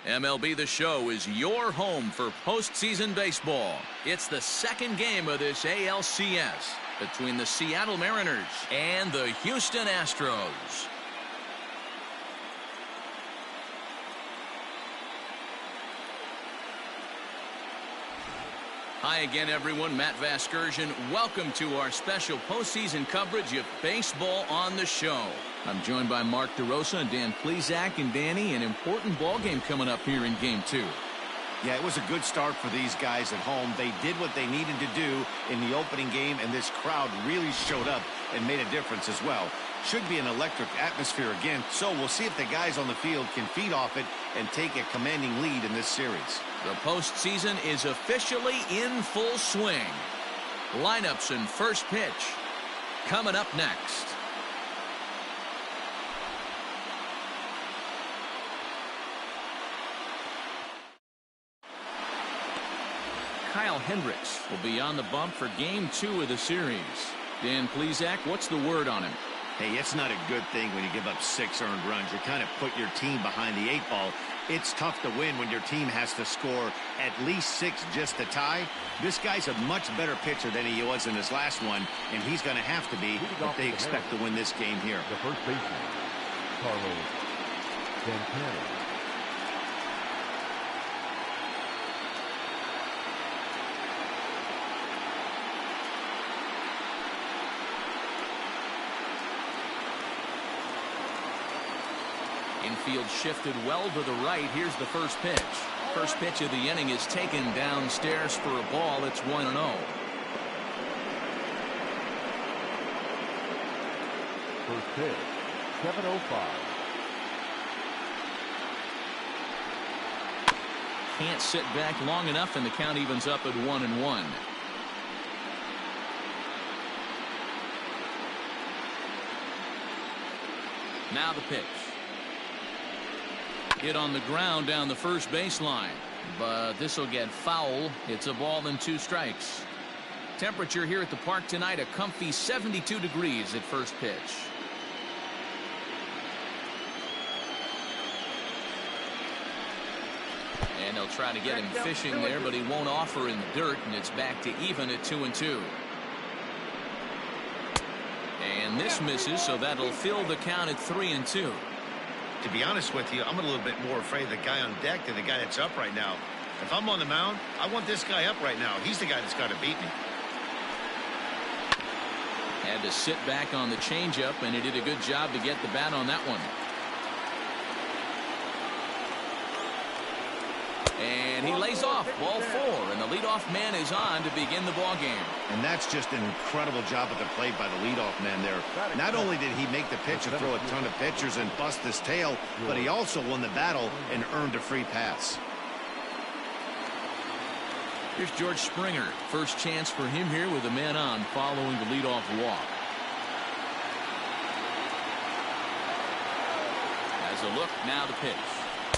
MLB The Show is your home for postseason baseball. It's the second game of this ALCS between the Seattle Mariners and the Houston Astros. Hi again, everyone. Matt Vasgersian. Welcome to our special postseason coverage of Baseball on the Show. I'm joined by Mark DeRosa and Dan Plesac. And Danny, an important ball game coming up here in Game 2. Yeah, it was a good start for these guys at home. They did what they needed to do in the opening game, and this crowd really showed up and made a difference as well. Should be an electric atmosphere again, so we'll see if the guys on the field can feed off it and take a commanding lead in this series. The postseason is officially in full swing. Lineups and first pitch coming up next. Kyle Hendricks will be on the bump for Game 2 of the series. Dan Plesac, what's the word on him? Hey, it's not a good thing when you give up 6 earned runs. You kind of put your team behind the 8 ball. It's tough to win when your team has to score at least 6 just to tie. This guy's a much better pitcher than he was in his last one, and he's going to have to be if they expect to win this game here. The first baseman, Carlos Santana. Infield shifted well to the right. Here's the first pitch. First pitch of the inning is taken downstairs for a ball. It's 1-0. First pitch, 7:05. Can't sit back long enough, and the count evens up at 1-1. Now the pitch. Hit on the ground down the first baseline, but this will get foul. It's a ball and 2 strikes. Temperature here at the park tonight, a comfy 72 degrees at first pitch. And they'll try to get him fishing there, but he won't offer in the dirt, and it's back to even at 2-2. And this misses, so that'll fill the count at 3-2. To be honest with you, I'm a little bit more afraid of the guy on deck than the guy that's up right now. If I'm on the mound, I want this guy up right now. He's the guy that's got to beat me. Had to sit back on the changeup, and he did a good job to get the bat on that one. And he lays off, ball 4, and the leadoff man is on to begin the ball game. And that's just an incredible job at the plate by the leadoff man there. Not only did he make the pitch and throw a ton of pitchers and bust his tail, but he also won the battle and earned a free pass. Here's George Springer. First chance for him here with a man on following the leadoff walk. As a look, now the pitch.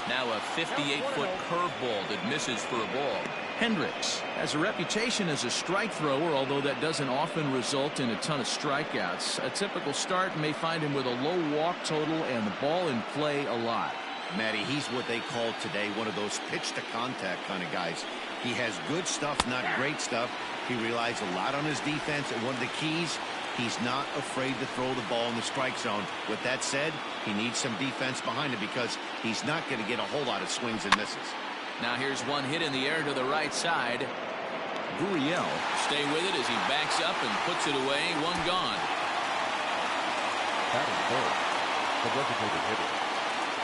Now a 58-foot curveball that misses for a ball. Hendricks has a reputation as a strike thrower, although that doesn't often result in a ton of strikeouts. A typical start may find him with a low walk total and the ball in play a lot. Matty, he's what they call today one of those pitch-to-contact kind of guys. He has good stuff, not great stuff. He relies a lot on his defense, and one of the keys, he's not afraid to throw the ball in the strike zone. With that said, he needs some defense behind him because he's not going to get a whole lot of swings and misses. Now here's one hit in the air to the right side. Gurriel stay with it as he backs up and puts it away. One gone. Batting third, the designated hitter,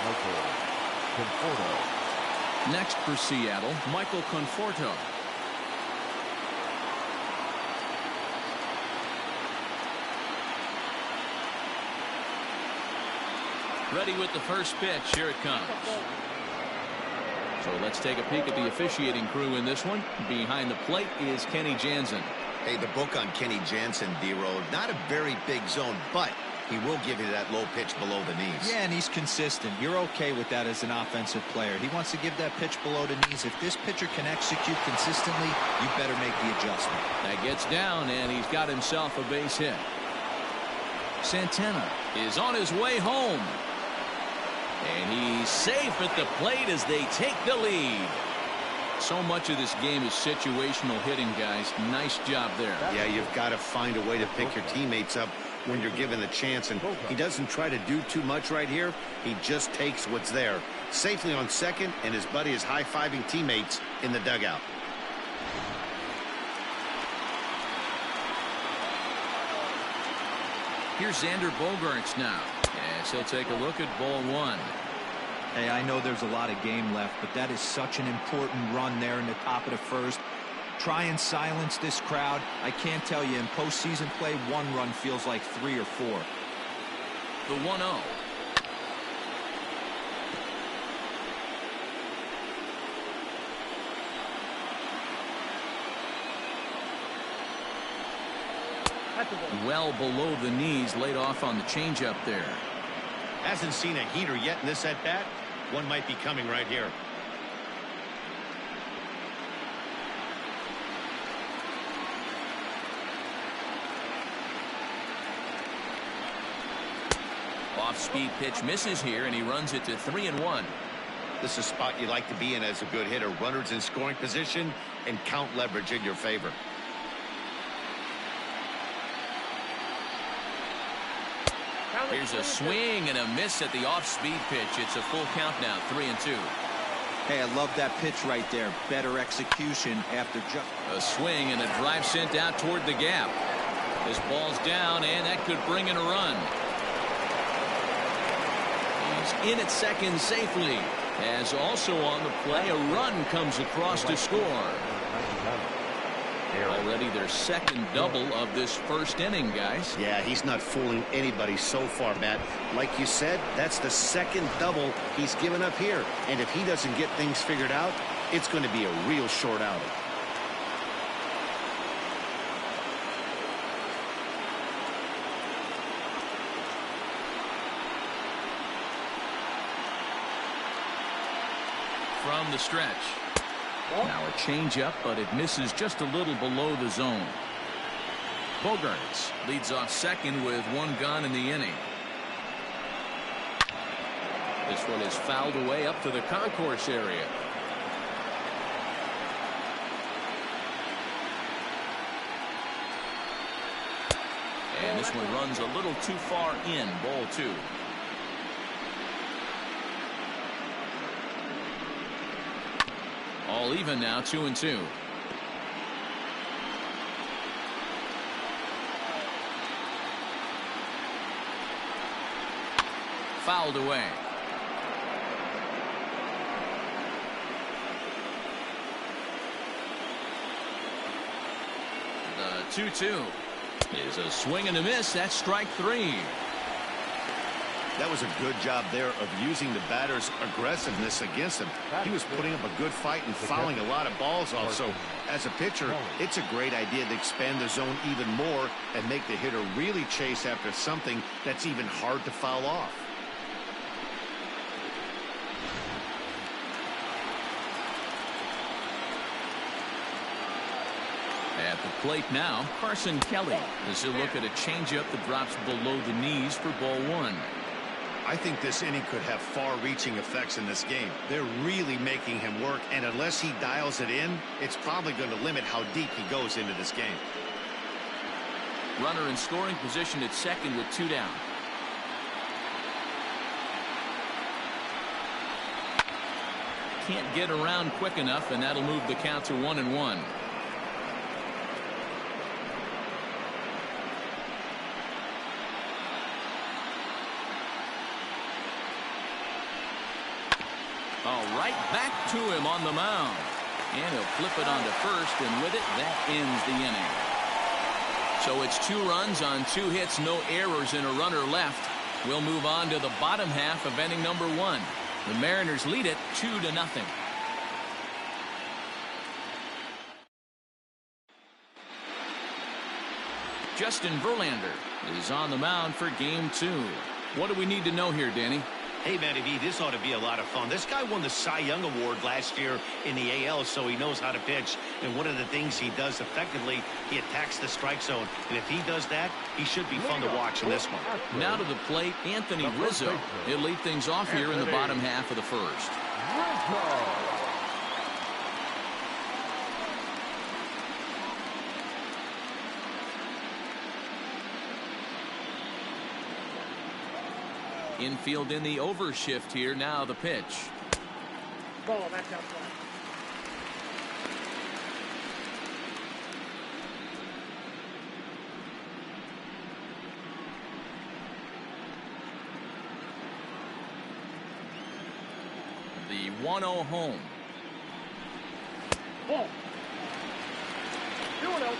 Michael Conforto. Next for Seattle, Michael Conforto. Ready with the first pitch. Here it comes. So let's take a peek at the officiating crew in this one. Behind the plate is Kenny Jansen. Hey, the book on Kenny Jansen, D-Road, not a very big zone, but he will give you that low pitch below the knees. Yeah, and he's consistent. You're okay with that as an offensive player. He wants to give that pitch below the knees. If this pitcher can execute consistently, you better make the adjustment. That gets down, and he's got himself a base hit. Santana is on his way home. And he's safe at the plate as they take the lead. So much of this game is situational hitting, guys. Nice job there. Yeah, you've got to find a way to pick your teammates up when you're given the chance, and he doesn't try to do too much right here. He just takes what's there. Safely on second, and his buddy is high-fiving teammates in the dugout. Here's Xander Bogaerts now, as he'll take a look at ball one. Hey, I know there's a lot of game left, but that is such an important run there in the top of the first. Try and silence this crowd. I can't tell you, in postseason play, one run feels like 3 or 4. The 1-0. Well below the knees, laid off on the changeup there. Hasn't seen a heater yet in this at-bat. One might be coming right here. Off-speed pitch misses here, and he runs it to 3-1. This is a spot you like to be in as a good hitter. Runners in scoring position and count leverage in your favor. Here's a swing and a miss at the off-speed pitch. It's a full count now, 3-2. Hey, I love that pitch right there. Better execution after a swing and a drive sent out toward the gap. This ball's down, and that could bring in a run. He's in at second safely, as also on the play, a run comes across to score. Already their second double of this first inning, guys. Yeah, he's not fooling anybody so far, Matt. Like you said, that's the second double he's given up here. And if he doesn't get things figured out, it's going to be a real short outing. From the stretch. Now a changeup, but it misses just a little below the zone. Bogaerts leads off second with one gone in the inning. This one is fouled away up to the concourse area. And this one runs a little too far in, ball two. All even now, 2-2. Fouled away. The 2-2 is a swing and a miss. That's strike three. That was a good job there of using the batter's aggressiveness against him. He was putting up a good fight and fouling a lot of balls off. So as a pitcher, it's a great idea to expand the zone even more and make the hitter really chase after something that's even hard to foul off. At the plate now, Carson Kelly. As he'll look at a changeup that drops below the knees for ball one. I think this inning could have far-reaching effects in this game. They're really making him work, and unless he dials it in, it's probably going to limit how deep he goes into this game. Runner in scoring position at second with two down. Can't get around quick enough, and that'll move the count to 1-1. Right back to him on the mound. And he'll flip it onto first, and with it, that ends the inning. So it's 2 runs on 2 hits, no errors, and a runner left. We'll move on to the bottom half of inning number 1. The Mariners lead it 2-0. Justin Verlander is on the mound for game 2. What do we need to know here, Danny? Hey, Matty V, this ought to be a lot of fun. This guy won the Cy Young Award last year in the AL, so he knows how to pitch. And one of the things he does effectively, he attacks the strike zone. And if he does that, he should be fun to watch in this one. Now to the plate, Anthony Rizzo. He'll lead things off here in the bottom half of the first. Infield in the overshift here. Now the pitch. Ball, that's outside. The 1-0 home. Ball. 2-0.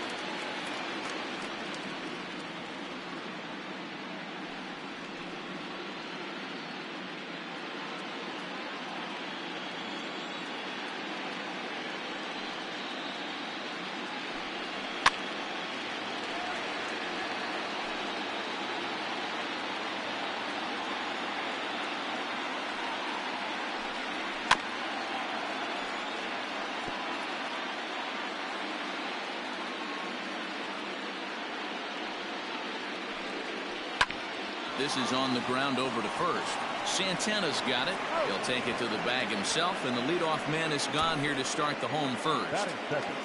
This is on the ground over to first. Santana's got it. He'll take it to the bag himself, and the leadoff man is gone here to start the home first. Batting second,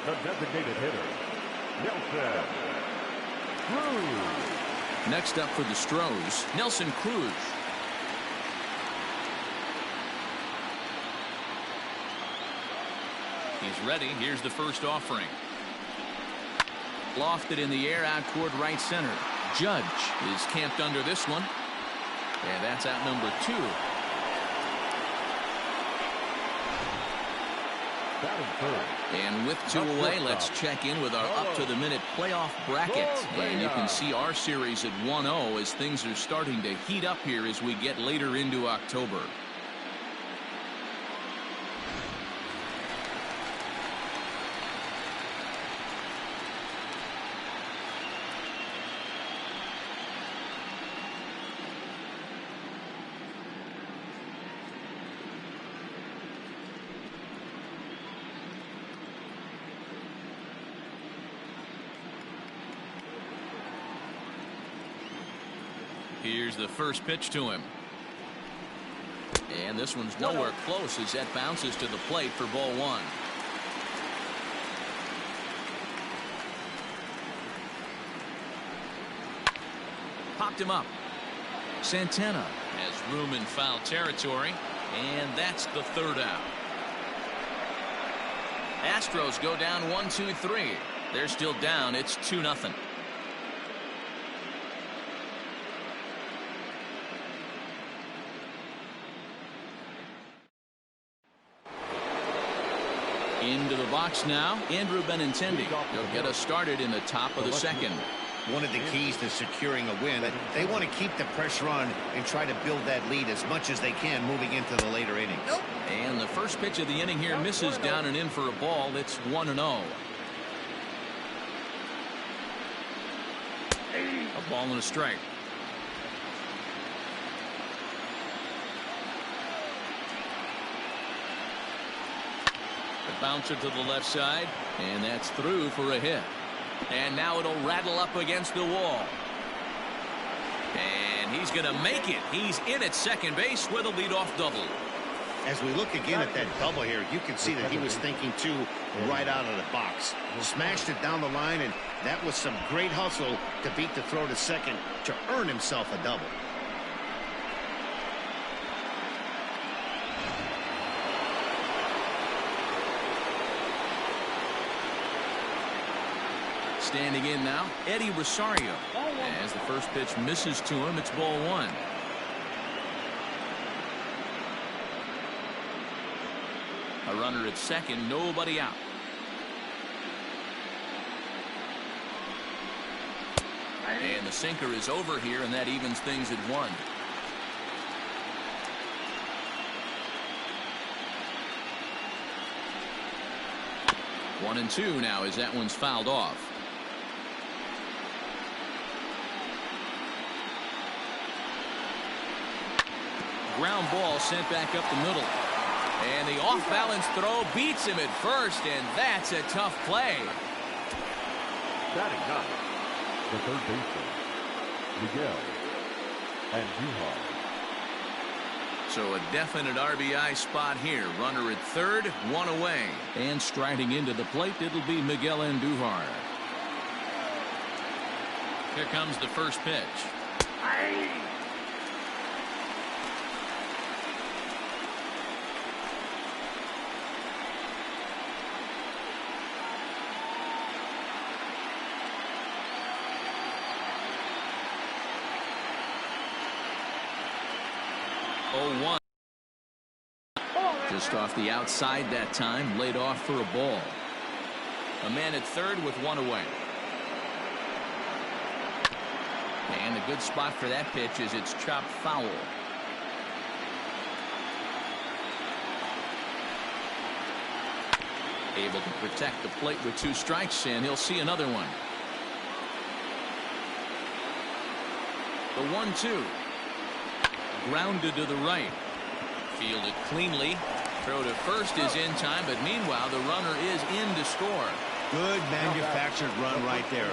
the designated hitter, Nelson Cruz. Next up for the Astros, Nelson Cruz. He's ready. Here's the first offering. Lofted in the air out toward right center. Judge is camped under this one. And that's out number 2. And with 2 away, let's check in with our up-to-the-minute playoff bracket. And you can see our series at 1-0 as things are starting to heat up here as we get later into October. Here's the first pitch to him. And this one's nowhere close as that bounces to the plate for ball 1. Popped him up. Santana has room in foul territory, and that's the 3rd out. Astros go down 1-2-3. They're still down. It's 2-0. Into the box now, Andrew Benintendi. He'll get us started in the top of the second. One of the keys to securing a win, they want to keep the pressure on and try to build that lead as much as they can moving into the later innings. And the first pitch of the inning here misses down and in for a ball. It's 1-0. A ball and a strike. Bouncer to the left side, and that's through for a hit. And now it'll rattle up against the wall. And he's going to make it. He's in at second base with a leadoff double. As we look again at that double here, you can see that he was thinking too right out of the box. Smashed it down the line, and that was some great hustle to beat the throw to second to earn himself a double. Standing in now, Eddie Rosario. As the first pitch misses to him, it's ball 1. A runner at second, nobody out. And the sinker is over here, and that evens things at 1. One and 2 now as that one's fouled off. ground ball sent back up the middle. And the off-balance throw beats him at first, and that's a tough play. Batting ninth, the third baseman, Miguel Andujar. So a definite RBI spot here. Runner at third, one away. And striding into the plate, it'll be Miguel Andujar. Here comes the first pitch. Just off the outside that time, laid off for a ball. A man at third with one away. And a good spot for that pitch is it's chopped foul. Able to protect the plate with 2 strikes, and he'll see another one. The 1-2. Grounded to the right. Fielded cleanly. Throw to first is in time, but meanwhile the runner is in to score. Good manufactured run right there.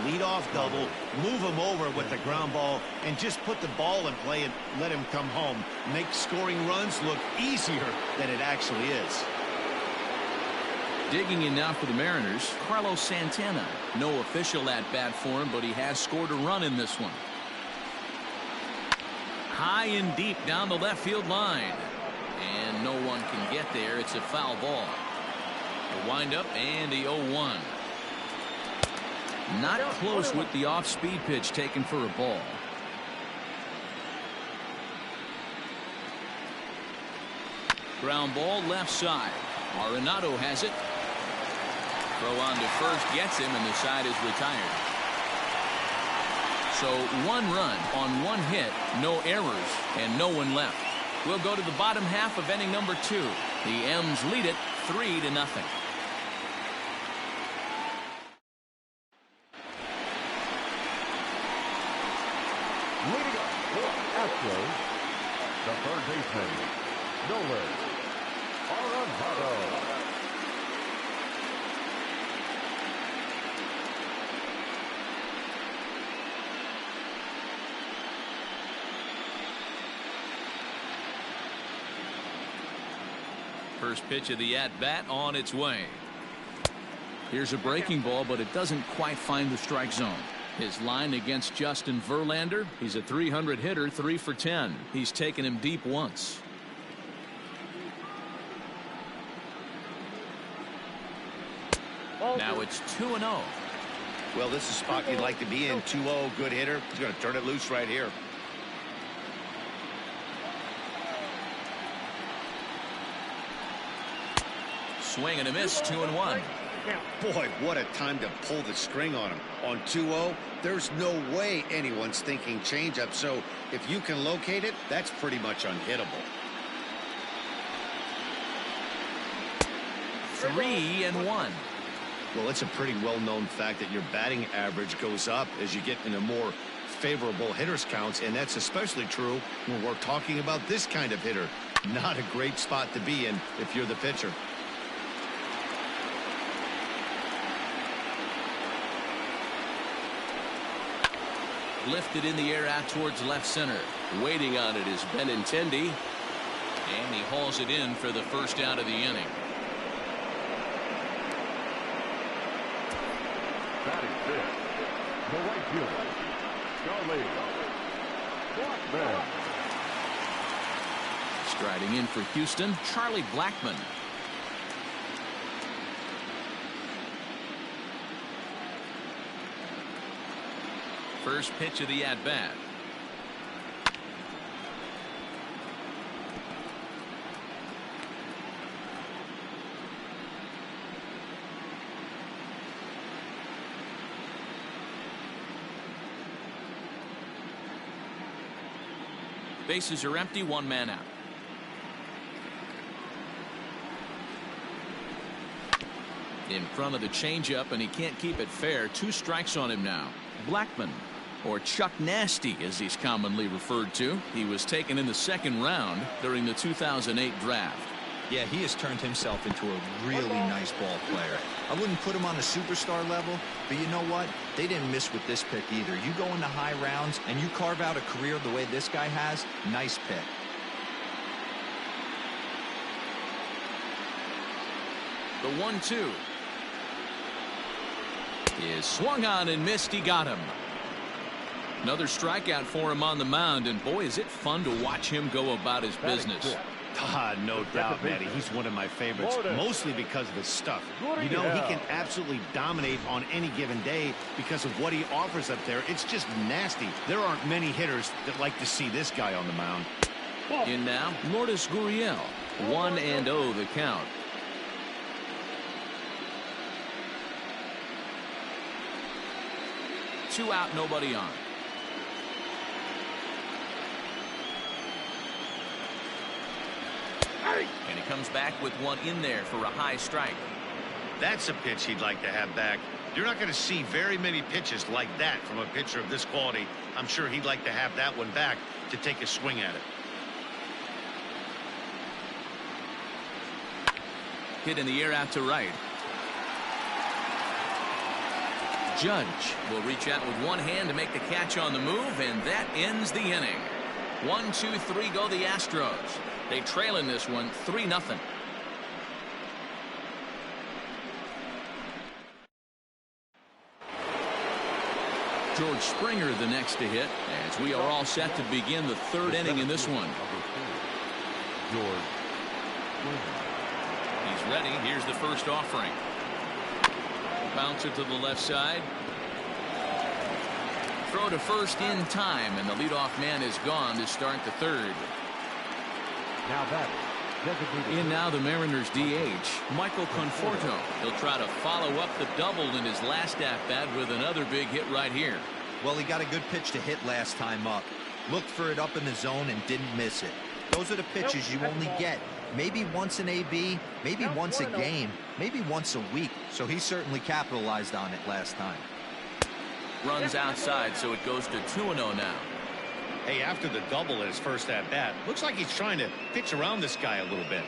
Lead-off double, move him over with the ground ball, and just put the ball in play and let him come home. Make scoring runs look easier than it actually is. Digging in now for the Mariners, Carlos Santana. No official at-bat for him, but he has scored a run in this one. High and deep down the left field line. And no one can get there. It's a foul ball. The windup and the 0-1. Not close with the off-speed pitch taken for a ball. Ground ball left side. Arenado has it. Throw on to first gets him, and the side is retired. So 1 run on 1 hit, no errors, and no one left. We'll go to the bottom half of inning number 2. The M's lead it 3-0. Leading up for Astros, the third baseman, Nolan Arenado. First pitch of the at-bat on its way. Here's a breaking ball, but it doesn't quite find the strike zone. His line against Justin Verlander, he's a 300 hitter, 3 for 10. He's taken him deep once. Now it's 2-0. Well, this is a spot you'd like to be in. 2-0, good hitter. He's going to turn it loose right here. Swing and a miss, 2-1. Boy, what a time to pull the string on him. On 2-0, there's no way anyone's thinking changeup. So if you can locate it, that's pretty much unhittable. 3-1. Well, it's a pretty well-known fact that your batting average goes up as you get into more favorable hitters counts, and that's especially true when we're talking about this kind of hitter. Not a great spot to be in if you're the pitcher. Lifted in the air out towards left center. Waiting on it is Benintendi. And he hauls it in for the first out of the inning. Batting fifth, the right fielder, Charlie Blackmon. Striding in for Houston, Charlie Blackmon. First pitch of the at-bat. Bases are empty, 1 man out. In front of the changeup, and he can't keep it fair. 2 strikes on him now. Blackmon. or Chuck Nasty as he's commonly referred to. He was taken in the second round during the 2008 draft. Yeah, he has turned himself into a really nice ball player. I wouldn't put him on a superstar level, but you know what? They didn't miss with this pick either. You go into high rounds and you carve out a career the way this guy has, nice pick. The 1-2 is swung on and missed. He got him. Another strikeout for him on the mound, and boy, is it fun to watch him go about his business. No doubt, Matty. He's one of my favorites, mostly because of his stuff. You know, he can absolutely dominate on any given day because of what he offers up there. It's just nasty. There aren't many hitters that like to see this guy on the mound. In now, Lourdes Gurriel. 1-0 the count. Two out, nobody on. And he comes back with one in there for a high strike. That's a pitch he'd like to have back. You're not going to see very many pitches like that from a pitcher of this quality. I'm sure he'd like to have that one back to take a swing at it. Hit in the air out to right. Judge will reach out with one hand to make the catch on the move, and that ends the inning. 1-2-3 go the Astros. They trail in this one 3-0. George Springer the next to hit as we are all set to begin the third inning in this one. He's ready. Here's the first offering. Bounce it to the left side. Throw to first in time, and the leadoff man is gone to start the third. Now that in now the Mariners DH, Michael Conforto. He'll try to follow up the double in his last at-bat with another big hit right here. Well, he got a good pitch to hit last time up. Looked for it up in the zone and didn't miss it. Those are the pitches you only get. Maybe once an AB, maybe once a game, maybe once a week. So he certainly capitalized on it last time. Runs outside, so it goes to 2-0 now. Hey, after the double in his first at-bat, looks like he's trying to pitch around this guy a little bit.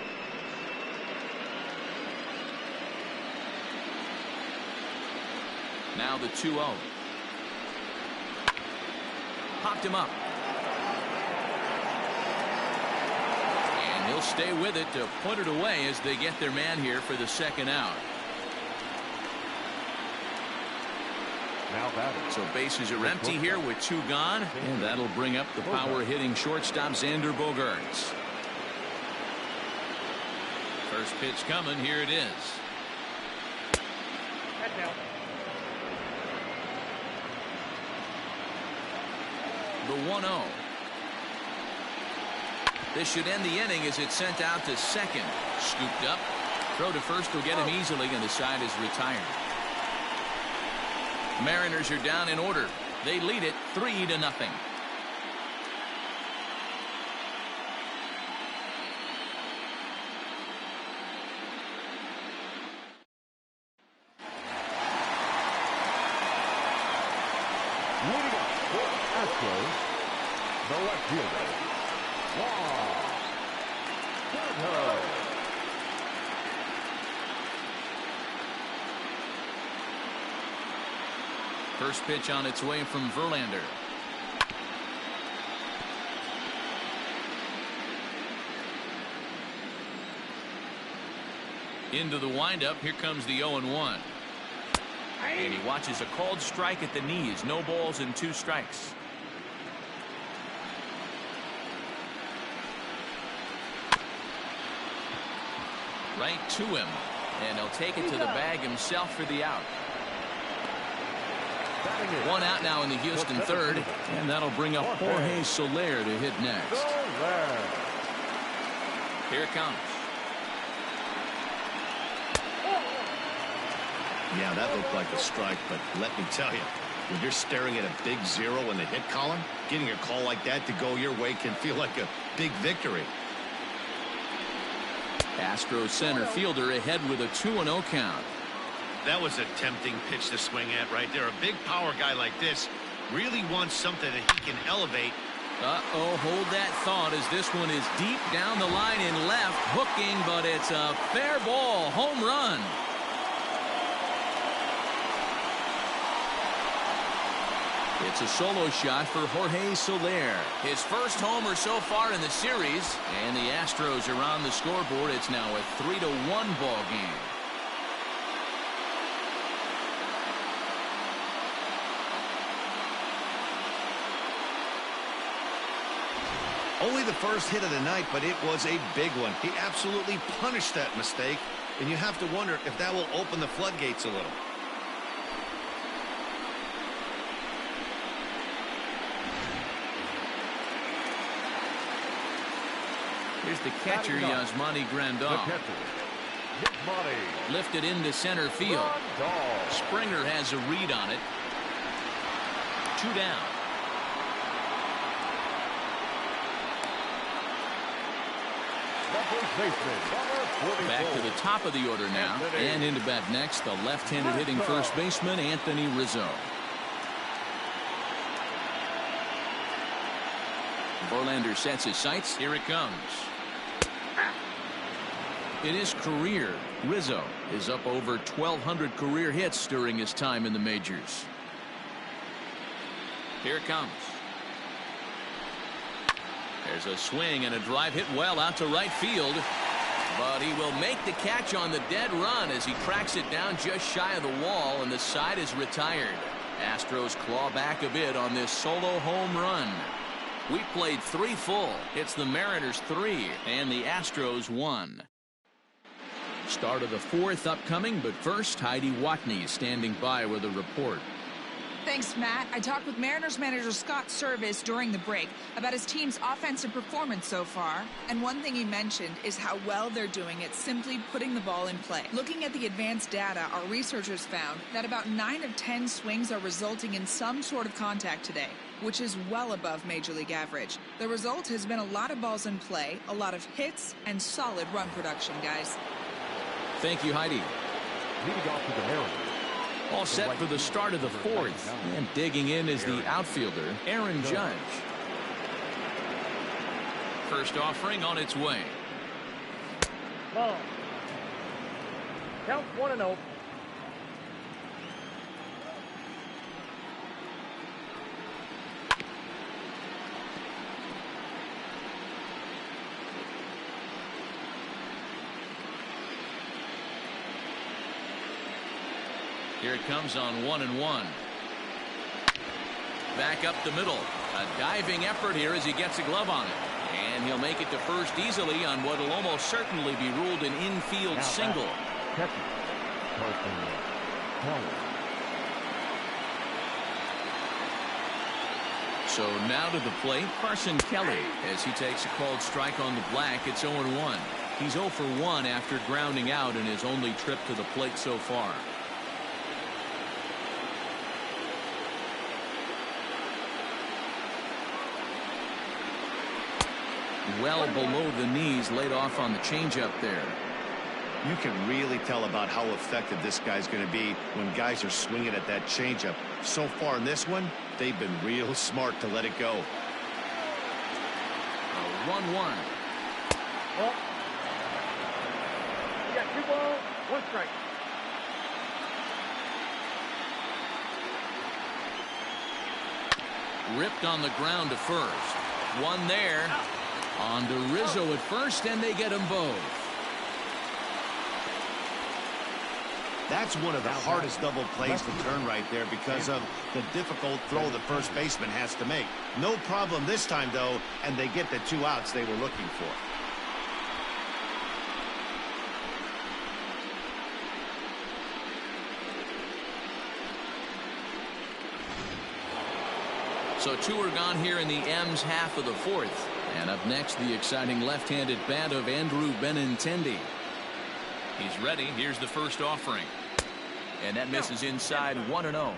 Now the 2-0. Popped him up. And he'll stay with it to put it away as they get their man here for the second out. now batting. So bases are empty here with two gone, and that'll bring up the power-hitting shortstop Xander Bogaerts. First pitch coming. Here it is. The 1-0. This should end the inning as it's sent out to second. Scooped up. Throw to first will get him easily, and the side is retired. Mariners are down in order. They lead it 3-0. Leading up for Astros, the left fielder, Mykyta. First pitch on its way from Verlander. Into the windup. Here comes the 0-1. And he watches a called strike at the knees. No balls and 2 strikes. Right to him. And he'll take it to the bag himself for the out. One out now in the Houston third, and that'll bring up Jorge Soler to hit next. Here it comes. Yeah, that looked like a strike, but let me tell you, when you're staring at a big 0 in the hit column, getting a call like that to go your way can feel like a big victory. Astro center fielder ahead with a 2-0 count. That was a tempting pitch to swing at right there. A big power guy like this Really wants something that he can elevate. Uh-oh, hold that thought as this one is deep down the line in left, hooking, but it's a fair ball, home run. It's a solo shot for Jorge Soler. His first homer so far in the series, and the Astros are on the scoreboard. It's now a 3-1 ball game. Only the first hit of the night, but it was a big one. He absolutely punished that mistake, and you have to wonder if that will open the floodgates a little. Here's the catcher, Yasmani Grandal. Lifted into center field. Springer has a read on it. 2 down. Back to the top of the order now. And into bat next, the left-handed hitting first baseman, Anthony Rizzo. Verlander sets his sights. Here it comes. In his career, Rizzo is up over 1,200 career hits during his time in the majors. Here it comes. There's a swing and a drive hit well out to right field. But he will make the catch on the dead run as he tracks it down just shy of the wall, and the side is retired. Astros claw back a bit on this solo home run. We played 3 full. It's the Mariners 3 and the Astros 1. Start of the 4th upcoming, but first, Heidi Watney is standing by with a report. Thanks, Matt. I talked with Mariners manager Scott Service during the break about his team's offensive performance so far. And one thing he mentioned is how well they're doing at simply putting the ball in play. Looking at the advanced data, our researchers found that about 9 of 10 swings are resulting in some sort of contact today, which is well above Major League average. The result has been a lot of balls in play, a lot of hits, and solid run production, guys. Thank you, Heidi. Leading off to the Mariners. All set for the start of the 4th. And digging in is the outfielder, Aaron Judge. First offering on its way. Ball. Count 1-0. Here it comes on 1-1. Back up the middle. A diving effort here as he gets a glove on it. And he'll make it to first easily on what will almost certainly be ruled an infield single. So now to the plate, Carson Kelly, as he takes a called strike on the black. It's 0-1. He's 0 for 1 after grounding out in his only trip to the plate so far. Well below the knees, laid off on the changeup there. You can really tell about how effective this guy's going to be when guys are swinging at that changeup. So far in this one, they've been real smart to let it go. 1-1. Oh. You got 2 balls, 1 strike. Ripped on the ground to first. One there. On to Rizzo at first, and they get them both. That's one of the hardest double plays to turn right there because of the difficult throw the first baseman has to make. No problem this time, though, and they get the 2 outs they were looking for. So 2 are gone here in the M's half of the 4th. And up next, the exciting left-handed bat of Andrew Benintendi. He's ready. Here's the first offering. And that misses inside. 1-0.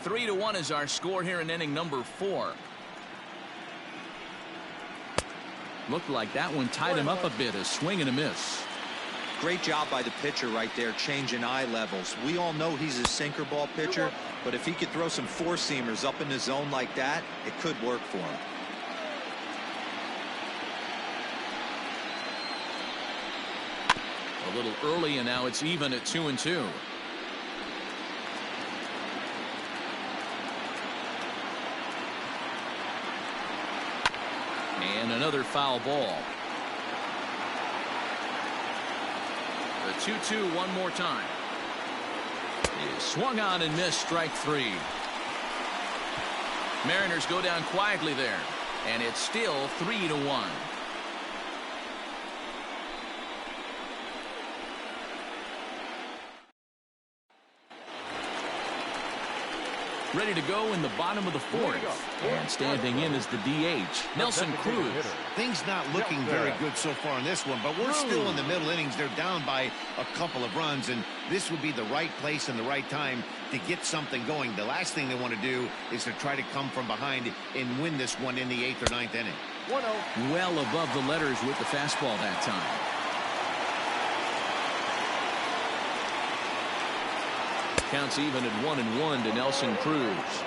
3-1 is our score here in inning number 4. Looked like that one tied him up a bit. A swing and a miss. Great job by the pitcher right there, changing eye levels. We all know he's a sinker ball pitcher, but if he could throw some four-seamers up in the zone like that, it could work for him. A little early, and now it's even at 2-2. And another foul ball. The 2-2 one more time. Is swung on and missed, strike three. Mariners go down quietly there, and it's still 3-1. Ready to go in the bottom of the fourth. And standing in is the DH, Nelson Cruz. Things not looking very good so far in this one, but we're still in the middle innings. They're down by a couple of runs, and this would be the right place and the right time to get something going. The last thing they want to do is to try to come from behind and win this one in the 8th or 9th inning. 1-0. Well above the letters with the fastball that time. Counts even at 1-1 to Nelson Cruz.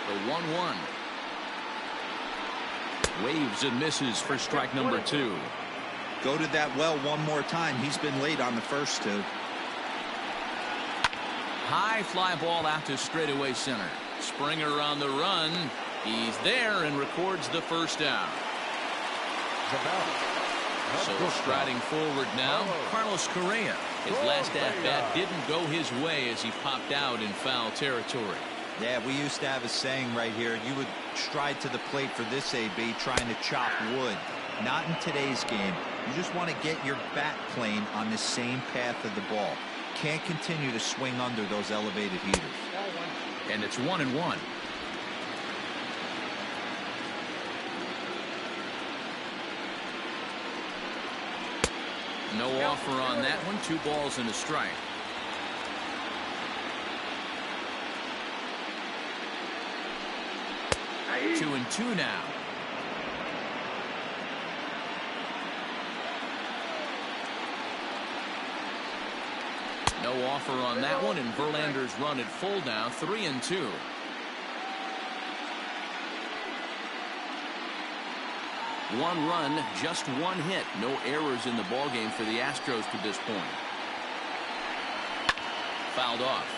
The 1-1. Waves and misses for strike number 2. Go to that well one more time. He's been late on the first two. High fly ball out to straightaway center. Springer on the run. He's there and records the first out. So striding forward now, Carlos Correa. His last at-bat didn't go his way as he popped out in foul territory. Yeah, we used to have a saying right here. You would stride to the plate for this AB trying to chop wood. Not in today's game. You just want to get your bat plane on the same path of the ball. Can't continue to swing under those elevated heaters. And it's 1-1. No offer on that one. 2 balls and a strike. Two and two now. No offer on that one, and Verlander's run at full now. 3-2. One run, just one hit. No errors in the ballgame for the Astros to this point. Fouled off.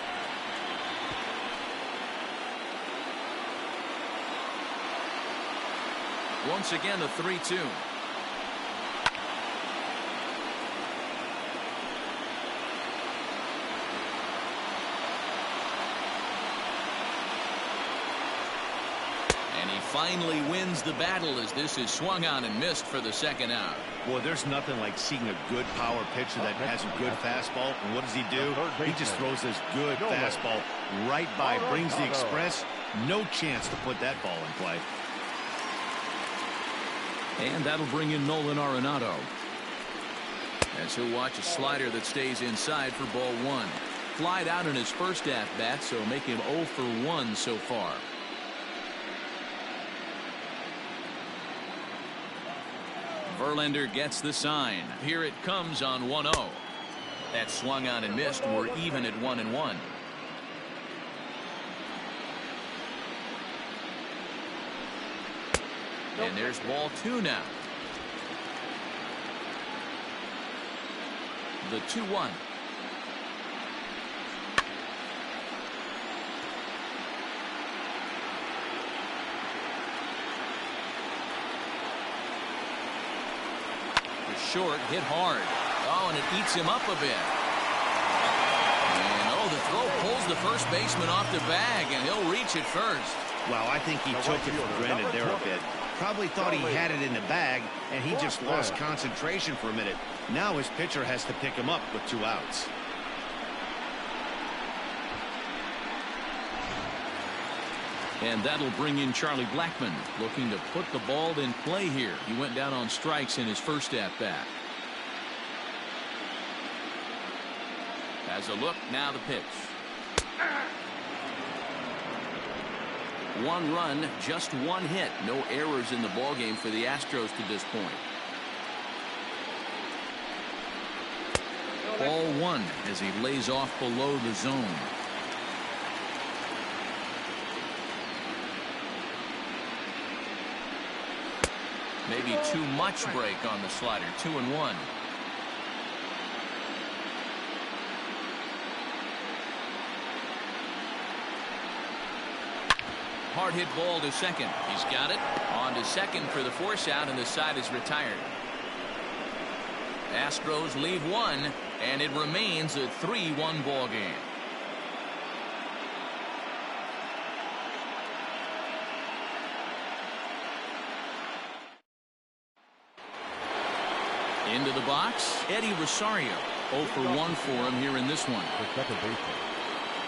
Once again, the 3-2. And he finally wins the battle as this is swung on and missed for the second out. Boy, there's nothing like seeing a good power pitcher that has a good fastball. And what does he do? He just throws this good fastball right by, brings the express. No chance to put that ball in play. And that'll bring in Nolan Arenado. As he'll watch a slider that stays inside for ball one. Flied out in his first at-bat, so make him 0 for 1 so far. Verlander gets the sign. Here it comes on 1-0. That swung on and missed. We're even at 1-1. And there's ball 2 now. The 2-1. Short, hit hard. Oh, and it eats him up a bit. And oh, the throw pulls the first baseman off the bag, and he'll reach it first. Well, I think he took it for granted there a bit. Probably thought he had it in the bag, and he just lost concentration for a minute. Now his pitcher has to pick him up with 2 outs. And that'll bring in Charlie Blackmon, looking to put the ball in play here. He went down on strikes in his first at-bat. Has a look, now the pitch. 1 run, just 1 hit. No errors in the ballgame for the Astros to this point. Ball one as he lays off below the zone. Maybe too much break on the slider. 2-1. Hard hit ball to second. He's got it. On to second for the force out, and the side is retired. Astros leave one, and it remains a 3-1 ball game. Into the box, Eddie Rosario. 0 for 1 for him here in this one. The second baseman,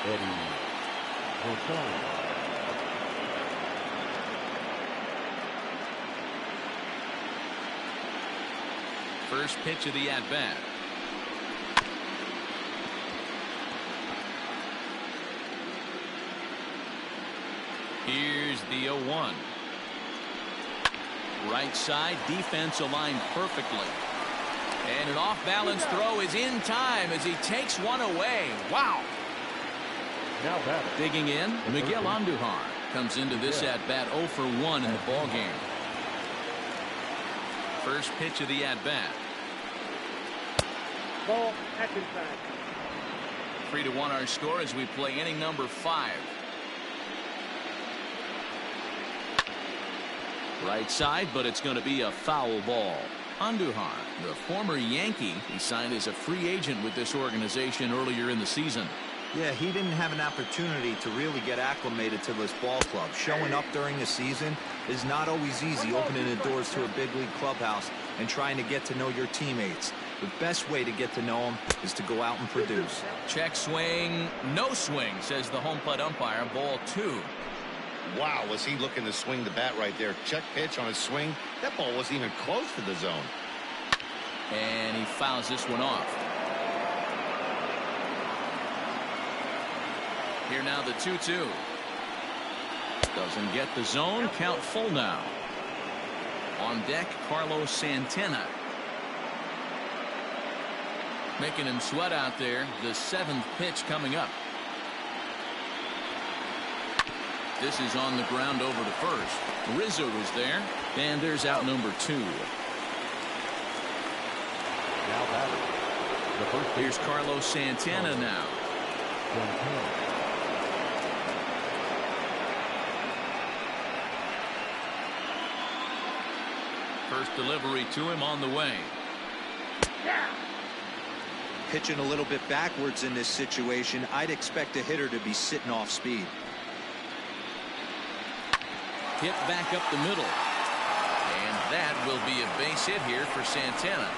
Eddie Rosario. First pitch of the at-bat. Here's the 0-1. Right side, defense aligned perfectly. And an off-balance throw is in time as he takes one away. Wow. Now batting. Digging in, Miguel Andujar comes into this at-bat 0 for 1 in the ball game. First pitch of the at-bat. Ball, that's inside. 3-1 our score as we play inning number 5. Right side, but it's going to be a foul ball. Andujar, the former Yankee, he signed as a free agent with this organization earlier in the season. Yeah, he didn't have an opportunity to really get acclimated to this ball club. Showing up during the season is not always easy, opening the doors to a big league clubhouse and trying to get to know your teammates. The best way to get to know them is to go out and produce. Check swing, no swing, says the home plate umpire. Ball 2. Wow, was he looking to swing the bat right there. Check pitch on his swing. That ball wasn't even close to the zone. And he fouls this one off. Here now the 2-2. Doesn't get the zone. Count full now. On deck, Carlos Santana. Making him sweat out there. The 7th pitch coming up. This is on the ground over to first. Rizzo is there. And there's out number 2. Now batting. The first Here's Carlos Santana now. Santana. First delivery to him on the way. Pitching a little bit backwards in this situation, I'd expect a hitter to be sitting off speed. Hit back up the middle. And that will be a base hit here for Santana.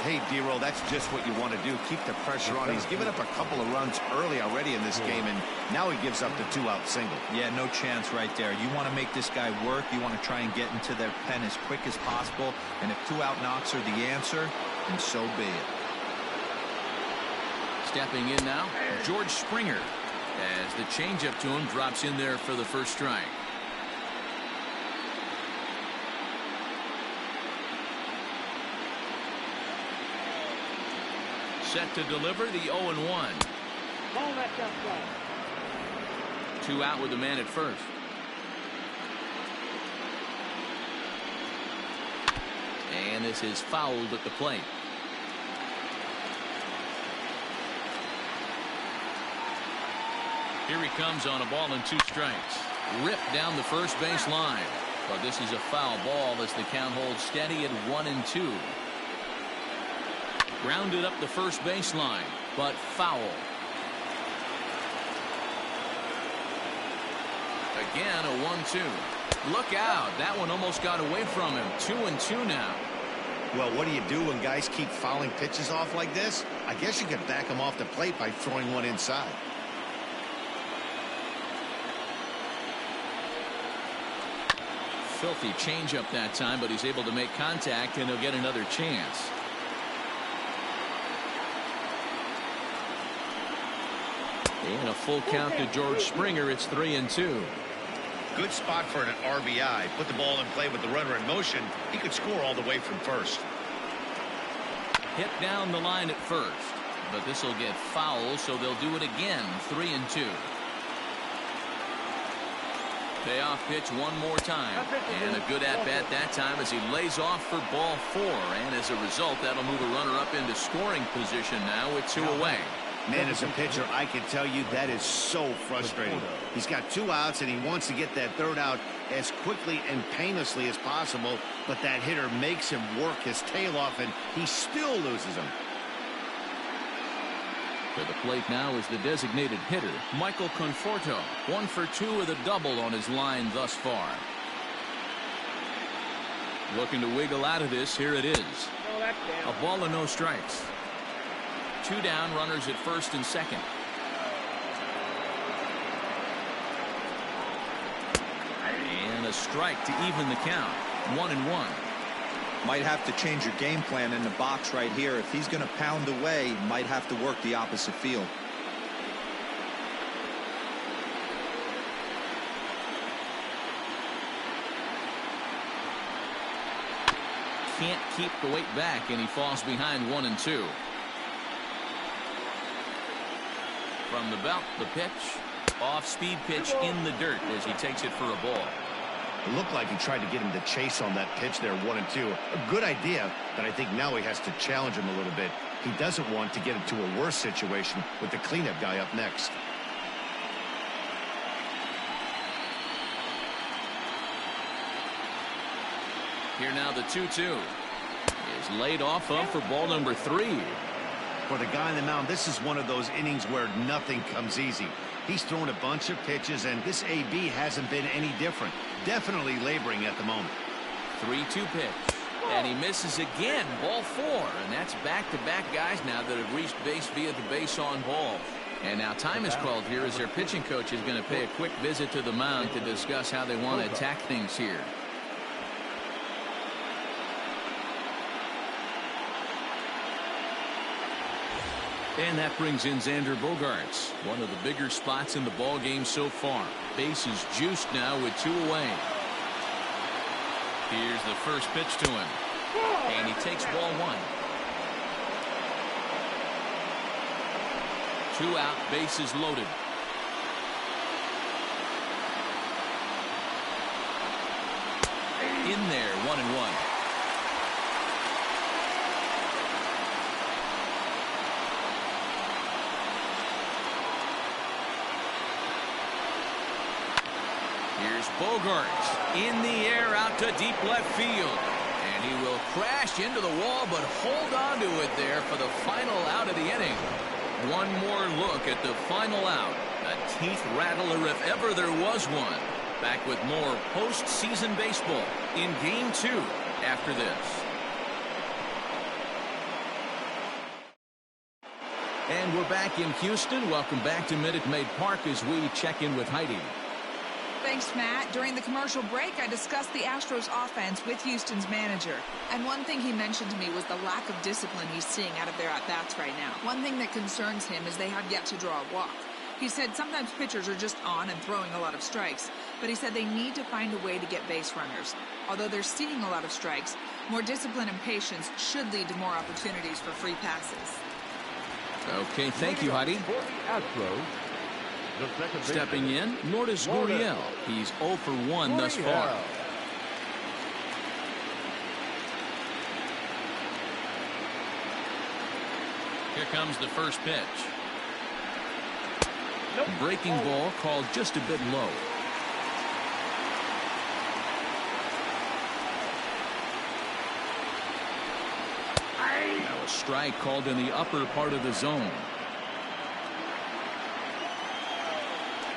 Hey, D-Roll, that's just what you want to do. Keep the pressure on. He's given up a couple of runs early already in this game, and now he gives up the 2-out single. Yeah, no chance right there. You want to make this guy work. You want to try and get into their pen as quick as possible. And if 2-out knocks are the answer, then so be it. Stepping in now, George Springer, as the changeup to him drops in there for the first strike. Set to deliver the 0-1. Ball, that's outside. 2 out with the man at first. And this is fouled at the plate. Here he comes on a ball and 2 strikes. Ripped down the first base line. But this is a foul ball as the count holds steady at 1-2. Grounded up the first baseline, but foul. Again, a 1-2. Look out. That one almost got away from him. 2-2 now. Well, what do you do when guys keep fouling pitches off like this? I guess you could back them off the plate by throwing one inside. Filthy changeup that time, but he's able to make contact, and he'll get another chance. And a full count to George Springer. It's 3-2. Good spot for an RBI. Put the ball in play with the runner in motion. He could score all the way from first. Hit down the line at first, but this will get foul, so they'll do it again. 3-2. Payoff pitch one more time, and a good at-bat that time as he lays off for ball 4, and as a result, that'll move a runner up into scoring position now with 2 away. Man, as a pitcher, I can tell you that is so frustrating. He's got 2 outs, and he wants to get that 3rd out as quickly and painlessly as possible, but that hitter makes him work his tail off, and he still loses him. To the plate now is the designated hitter, Michael Conforto. 1 for 2 with a double on his line thus far. Looking to wiggle out of this. Here it is. A ball and no strikes. 2 down, runners at first and second. And a strike to even the count. 1-1. Might have to change your game plan in the box right here. If he's going to pound away, might have to work the opposite field. Can't keep the weight back, and he falls behind 1-2. From the belt, the pitch. Off-speed pitch in the dirt as he takes it for a ball. It looked like he tried to get him to chase on that pitch there, 1-2. A good idea, but I think now he has to challenge him a little bit. He doesn't want to get into a worse situation with the cleanup guy up next. Here now the 2-2 is laid off of for ball number 3. For the guy on the mound, this is one of those innings where nothing comes easy. He's thrown a bunch of pitches, and this AB hasn't been any different. Definitely laboring at the moment. 3-2 pitch. And he misses again. Ball 4. And that's back-to-back guys now that have reached base via the base on ball. And now time is called here as their pitching coach is going to pay a quick visit to the mound to discuss how they want to attack things here. And that brings in Xander Bogaerts, one of the bigger spots in the ball game so far. Base is juiced now with 2 away. Here's the first pitch to him, and he takes ball 1. 2 out, bases loaded. In there, 1-1. Here's Bogaerts in the air out to deep left field. And he will crash into the wall, but hold on to it there for the final out of the inning. One more look at the final out. A teeth rattler if ever there was one. Back with more postseason baseball in Game 2 after this. And we're back in Houston. Welcome back to Minute Maid Park as we check in with Heidi. Thanks, Matt. During the commercial break, I discussed the Astros offense with Houston's manager. And one thing he mentioned to me was the lack of discipline he's seeing out of their at-bats right now. One thing that concerns him is they have yet to draw a walk. He said sometimes pitchers are just on and throwing a lot of strikes, but he said they need to find a way to get base runners. Although they're seeing a lot of strikes, more discipline and patience should lead to more opportunities for free passes. Okay, thank you, Heidi. For the Astros, the second Stepping in, Lourdes Gurriel. He's 0 for 1 thus far. Here comes the first pitch. Breaking ball called just a bit low. Now a strike called in the upper part of the zone.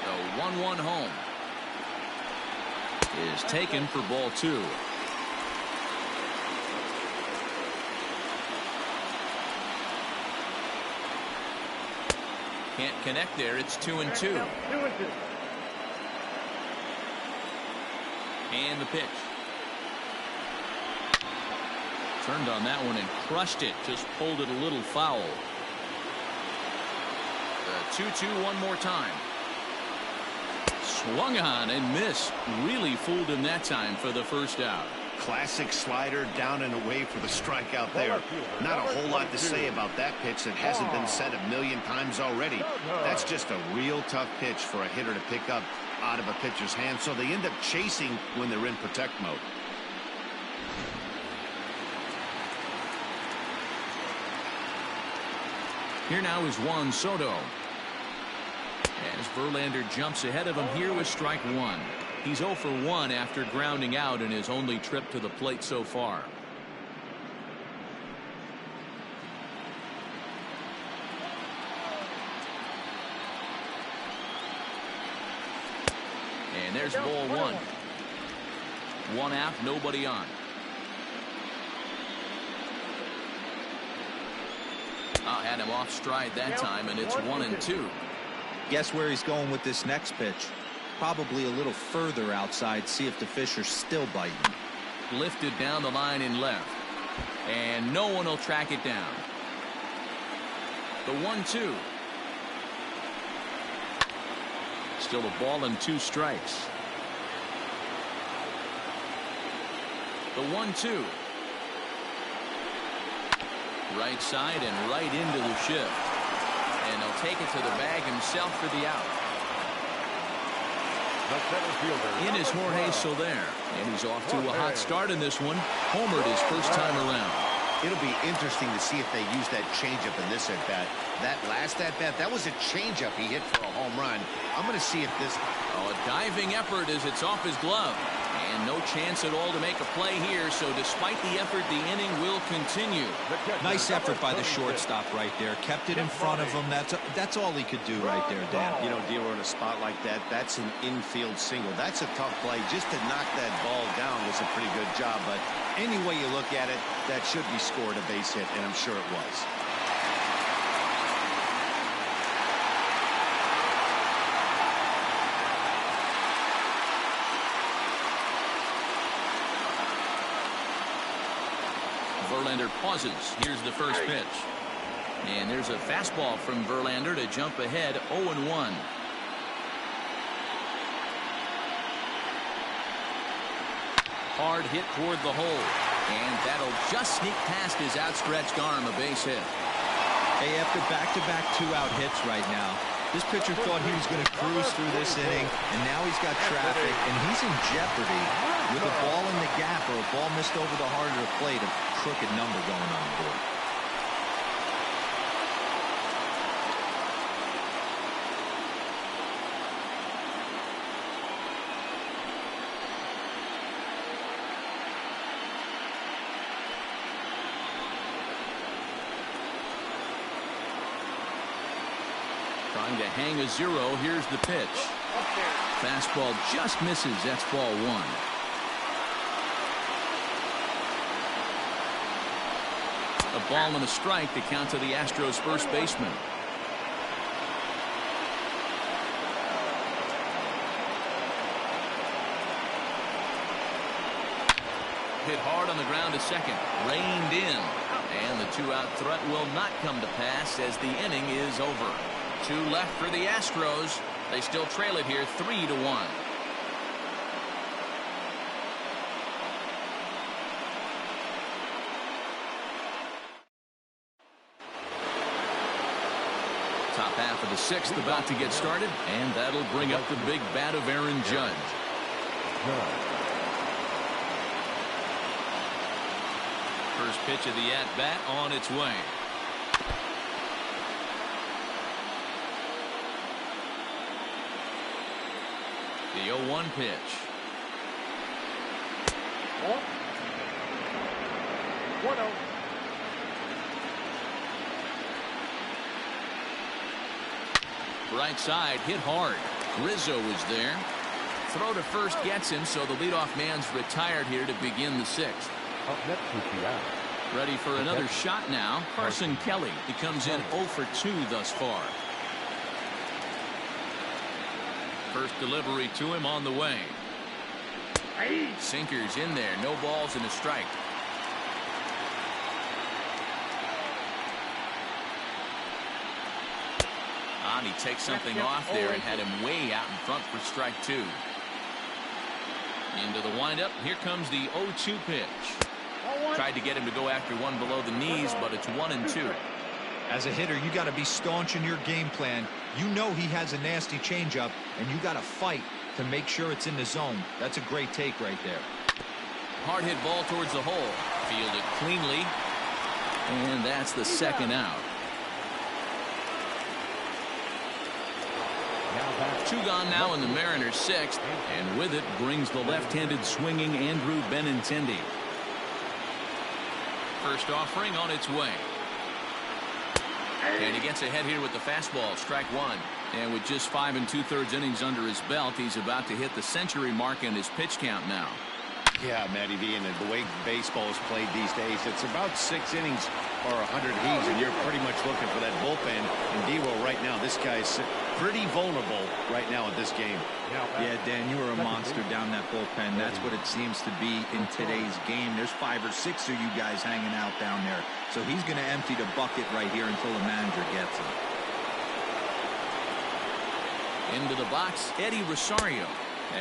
The 1-1 home is taken for ball 2. Can't connect there. It's 2-2. And the pitch. Turned on that one and crushed it. Just pulled it a little foul. The 2-2 one more time. Swung on and missed. Really fooled him that time for the first out. Classic slider down and away for the strikeout there. Not a whole lot to say about that pitch that hasn't been said a million times already. That's just a real tough pitch for a hitter to pick up out of a pitcher's hand, so they end up chasing when they're in protect mode. Here now is Juan Soto. As Verlander jumps ahead of him here with strike one. He's 0 for 1 after grounding out in his only trip to the plate so far. And there's ball one. One out, nobody on. Had him off stride that time, and it's 1-2. Guess where he's going with this next pitch? Probably a little further outside. See if the fish are still biting. Lifted down the line in left. And no one will track it down. The 1-2. Still a ball and 2 strikes. The 1-2. Right side and right into the shift. And he'll take it to the bag himself for the out. In is Jorge Soler, and he's off to a hot start in this one. Homered his first time around. It'll be interesting to see if they use that changeup in this at-bat. That last at-bat, that was a changeup he hit for a home run. I'm going to see if this... Oh, a diving effort as it's off his glove. And no chance at all to make a play here, so despite the effort, the inning will continue. Nice effort by the shortstop right there. Kept it in front of him. That's all he could do right there, Dan. You know, Dealer, in a spot like that, that's an infield single. That's a tough play. Just to knock that ball down was a pretty good job, but any way you look at it, that should be scored a base hit, and I'm sure it was. Verlander pauses. Here's the first pitch. And there's a fastball from Verlander to jump ahead 0-1. Hard hit toward the hole. And that'll just sneak past his outstretched arm, a base hit. Hey, after back-to-back 2-out hits right now, this pitcher thought he was going to cruise through this inning, and now he's got traffic, and he's in jeopardy with a ball in the gap or a ball missed over the heart of the plate, a crooked number going on the board. Trying to hang a 0. Here's the pitch. Fastball just misses. That's ball 1. A ball and a strike to count to the Astros first baseman. Hit hard on the ground to second. Reined in. And the 2-out threat will not come to pass as the inning is over. 2 left for the Astros. They still trail it here 3-1. Top half of the 6th about to get started, and that'll bring up the big bat of Aaron Judge. First pitch of the at-bat on its way. The 0-1 pitch. 1-0. Right side hit hard. Rizzo is there. Throw to first gets him, so the leadoff man's retired here to begin the 6th. Up next is the out. Ready for another shot now. Carson Kelly. He comes in 0 for 2 thus far. First delivery to him on the way. Sinkers in there. No balls and a strike. He takes something off there and had him way out in front for strike 2. Into the windup. Here comes the 0-2 pitch. Tried to get him to go after one below the knees, but it's 1-2. As a hitter, you got to be staunch in your game plan. You know he has a nasty changeup, and you got to fight to make sure it's in the zone. That's a great take right there. Hard hit ball towards the hole. Fielded cleanly. And that's the second out. Two gone now in the Mariners' sixth, and with it brings the left-handed swinging Andrew Benintendi. First offering on its way. And he gets ahead here with the fastball, strike one. And with just 5 2/3 innings under his belt, he's about to hit the century mark in his pitch count now. Yeah, Matty V, and the way baseball is played these days, it's about 6 innings or 100 heaves, and you're pretty much looking for that bullpen. And D-Will right now, this guy's pretty vulnerable right now in this game. Yeah, Dan, you are a monster down that bullpen. That's what it seems to be in today's game. There's 5 or 6 of you guys hanging out down there. So he's going to empty the bucket right here until the manager gets him. Into the box, Eddie Rosario.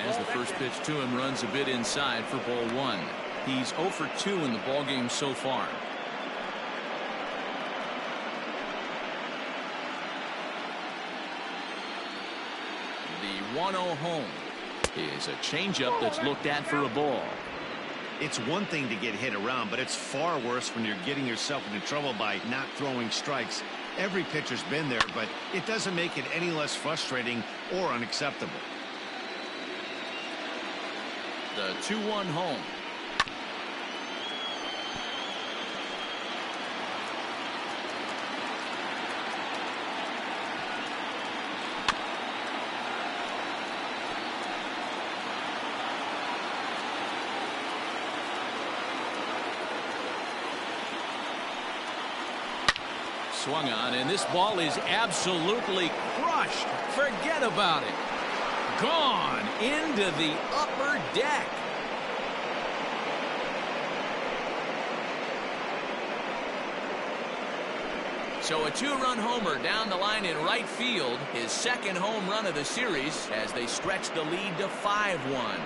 As the first pitch to him runs a bit inside for ball 1. He's 0 for 2 in the ballgame so far. The 1-0 home is a changeup that's looked at for a ball. It's one thing to get hit around, but it's far worse when you're getting yourself into trouble by not throwing strikes. Every pitcher's been there, but it doesn't make it any less frustrating or unacceptable. The 2-1 home. Swung on, and this ball is absolutely crushed. Forget about it. Gone into the upper deck. So a 2-run homer down the line in right field, his second home run of the series as they stretch the lead to 5-1.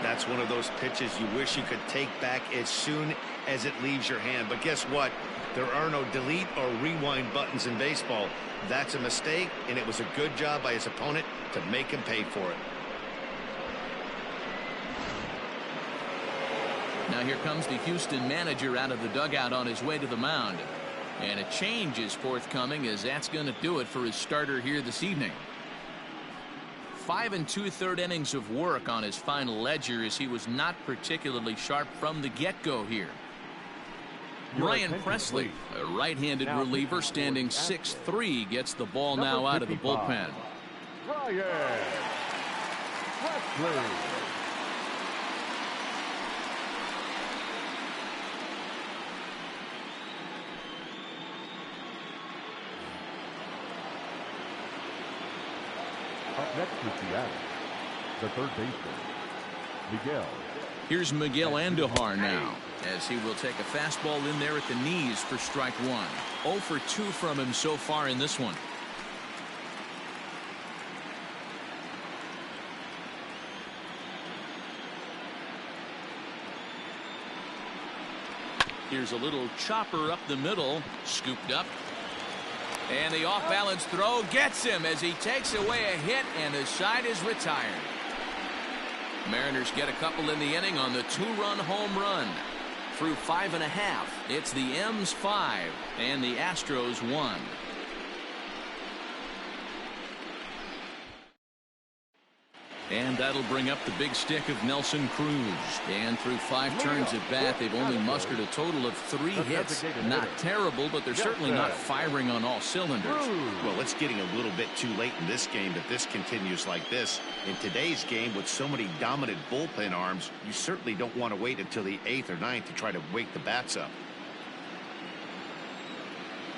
That's one of those pitches you wish you could take back as soon as it leaves your hand. But guess what? There are no delete or rewind buttons in baseball. That's a mistake, and it was a good job by his opponent to make him pay for it. Now here comes the Houston manager out of the dugout on his way to the mound. And a change is forthcoming, as that's going to do it for his starter here this evening. 5 2/3 innings of work on his final ledger, as he was not particularly sharp from the get-go here. Ryan Presley, a right-handed reliever standing 6'3", gets the ball now out of the bullpen. Ryan Presley. Up next is Seattle, the third baseman, Miguel. Here's Miguel Andujar now, as he will take a fastball in there at the knees for strike one. 0 for 2 from him so far in this one. Here's a little chopper up the middle, scooped up. And the off-balance throw gets him as he takes away a hit, and his side is retired. Mariners get a couple in the inning on the 2-run home run. Through 5 1/2, it's the M's 5 and the Astros 1. And that'll bring up the big stick of Nelson Cruz. And through 5 turns at bat, they've only mustered a total of 3 hits. Not terrible, but they're certainly not firing on all cylinders. Well, it's getting a little bit too late in this game if this continues like this. In today's game, with so many dominant bullpen arms, you certainly don't want to wait until the 8th or 9th to try to wake the bats up.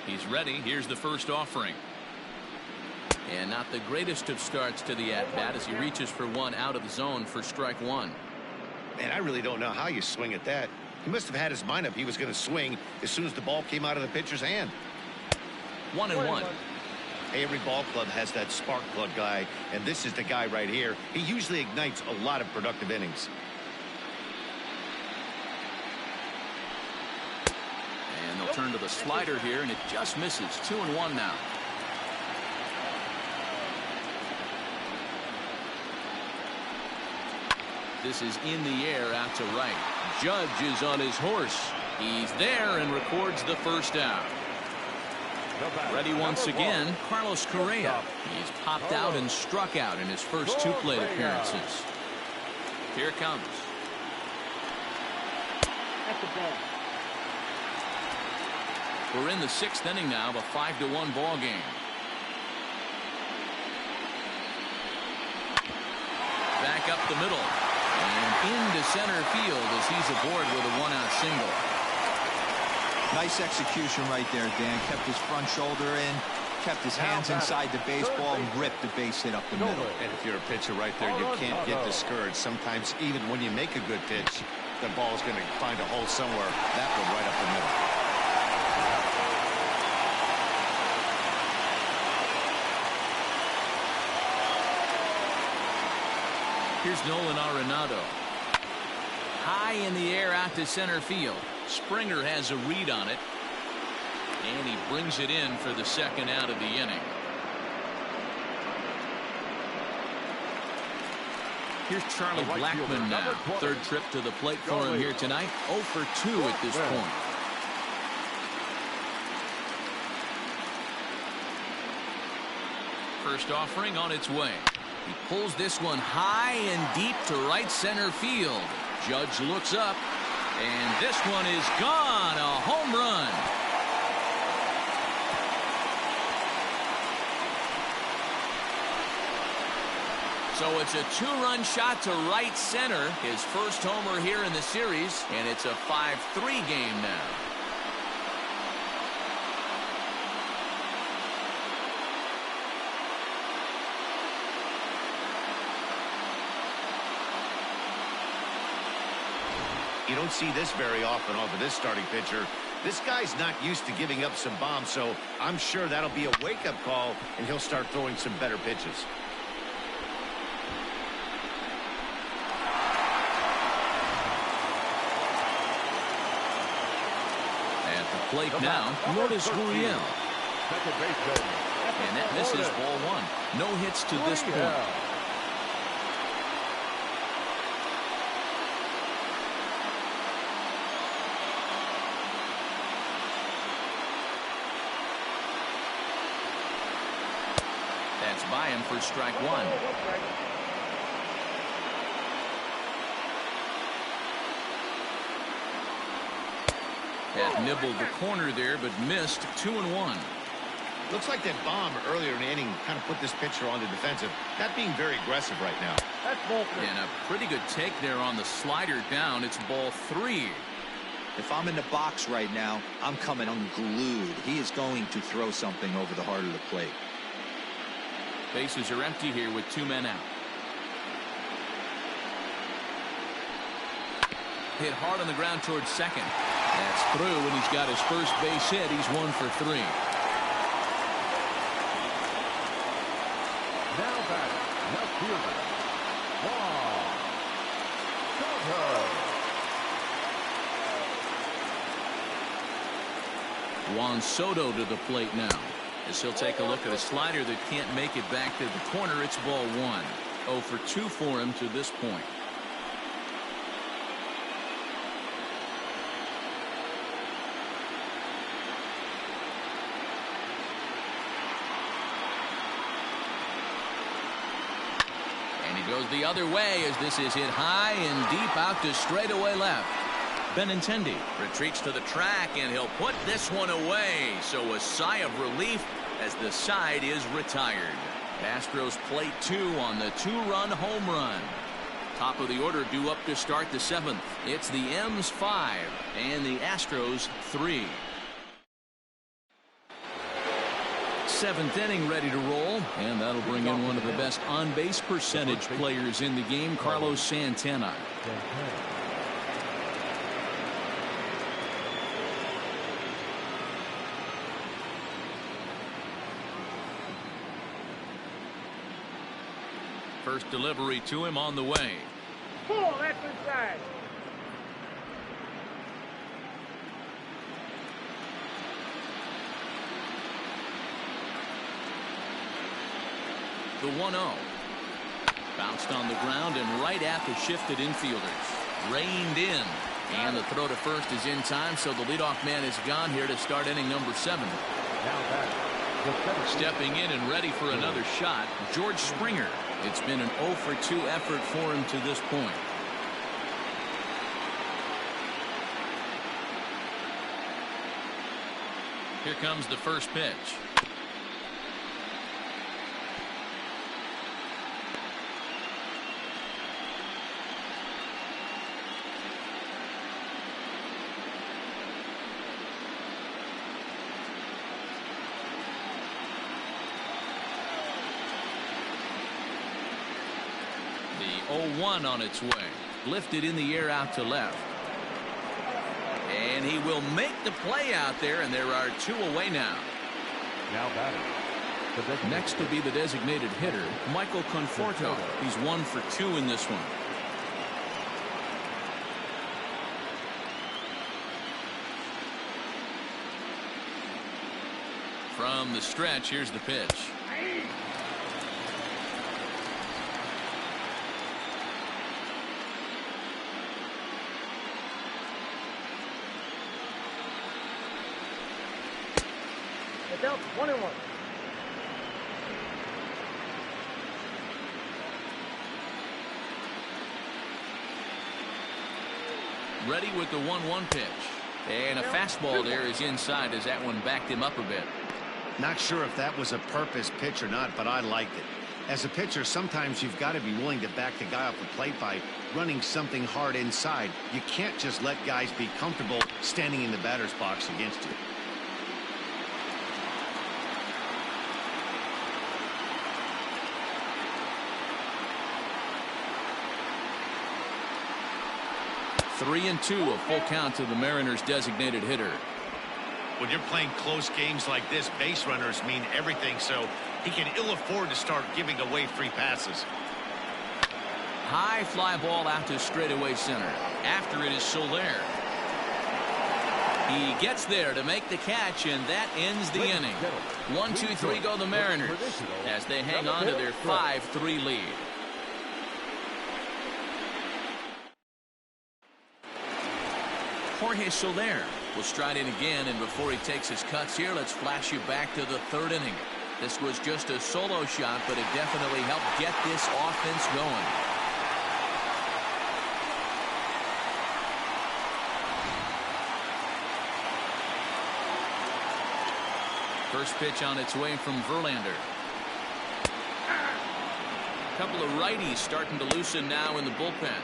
He's ready. Here's the first offering. And not the greatest of starts to the at-bat as he reaches for one out of the zone for strike one. Man, I really don't know how you swing at that. He must have had his mind up he was going to swing as soon as the ball came out of the pitcher's hand. 1-1. Every ball club has that spark plug guy, and this is the guy right here. He usually ignites a lot of productive innings. And they'll turn to the slider here, and it just misses. 2-1 now. This is in the air out to right. Judge is on his horse. He's there and records the first out. Ready once again, Carlos Correa. He's popped out and struck out in his first 2 plate appearances. Here it comes. That's a ball. We're in the 6th inning now of a 5-1 ball game. Back up the middle. And into center field as he's aboard with a 1-out single. Nice execution right there, Dan. Kept his front shoulder in, kept his hands inside the baseball, and ripped the base hit up the middle. And if you're a pitcher right there, you can't get discouraged. Sometimes even when you make a good pitch, the ball's going to find a hole somewhere. That one right up the middle. Here's Nolan Arenado. High in the air out to center field. Springer has a read on it. And he brings it in for the 2nd out of the inning. Here's Charlie Blackmon now. 3rd trip to the plate for him here tonight. 0 for 2 at this point. First offering on its way. He pulls this one high and deep to right center field. Judge looks up, and this one is gone. A home run. So it's a 2-run shot to right center. His first homer here in the series, and it's a 5-3 game now. You don't see this very often off of this starting pitcher. This guy's not used to giving up some bombs, so I'm sure that'll be a wake-up call, and he'll start throwing some better pitches. At the plate now, Lourdes Gurriel. And that misses ball 1. No hits to this point. That's by him for strike 1. Had nibbled the corner there, but missed. 2-1. Looks like that bomb earlier in the inning kind of put this pitcher on the defensive. Not being very aggressive right now. That's ball 3. And a pretty good take there on the slider down. It's ball 3. If I'm in the box right now, I'm coming unglued. He is going to throw something over the heart of the plate. Bases are empty here with 2 men out. Hit hard on the ground towards second. That's through, and he's got his first base hit. He's 1 for 3. Now back, left fielder. Juan Soto to the plate now, as he'll take a look at a slider that can't make it back to the corner. It's ball 1. 0 for 2 for him to this point. And he goes the other way as this is hit high and deep out to straightaway left. Benintendi retreats to the track, and he'll put this one away. So a sigh of relief as the side is retired. Astros plate 2 on the 2-run home run. Top of the order due up to start the 7th. It's the M's 5 and the Astros 3. 7th inning ready to roll, and that'll bring in one of the best on-base percentage players in the game, Carlos Santana. First delivery to him on the way. Pull, that's inside. The 1-0. Bounced on the ground and right at the shifted infielders. Reined in. And the throw to first is in time, so the leadoff man is gone here to start inning number 7. Stepping in and ready for another shot, George Springer. It's been an 0 for 2 effort for him to this point. Here comes the first pitch. The 0-1 on its way. Lifted in the air out to left. And he will make the play out there, and there are 2 away now. Now batting. Next will be the designated hitter, Michael Conforto. He's 1 for 2 in this one. From the stretch, here's the pitch. It's out 1-1. Ready with the 1-1 pitch. And a fastball there is inside as that one backed him up a bit. Not sure if that was a purpose pitch or not, but I liked it. As a pitcher, sometimes you've got to be willing to back the guy off the plate by running something hard inside. You can't just let guys be comfortable standing in the batter's box against you. Three and 2, a full count to the Mariners designated hitter. When you're playing close games like this, base runners mean everything, so he can ill afford to start giving away free passes. High fly ball out to straightaway center. After it is Soler. He gets there to make the catch, and that ends the inning. 1-2-3 go the Mariners as they hang on to their 5-3 lead. Jorge Soler will stride in again, and before he takes his cuts here, let's flash you back to the 3rd inning. This was just a solo shot, but it definitely helped get this offense going. First pitch on its way from Verlander. A couple of righties starting to loosen now in the bullpen.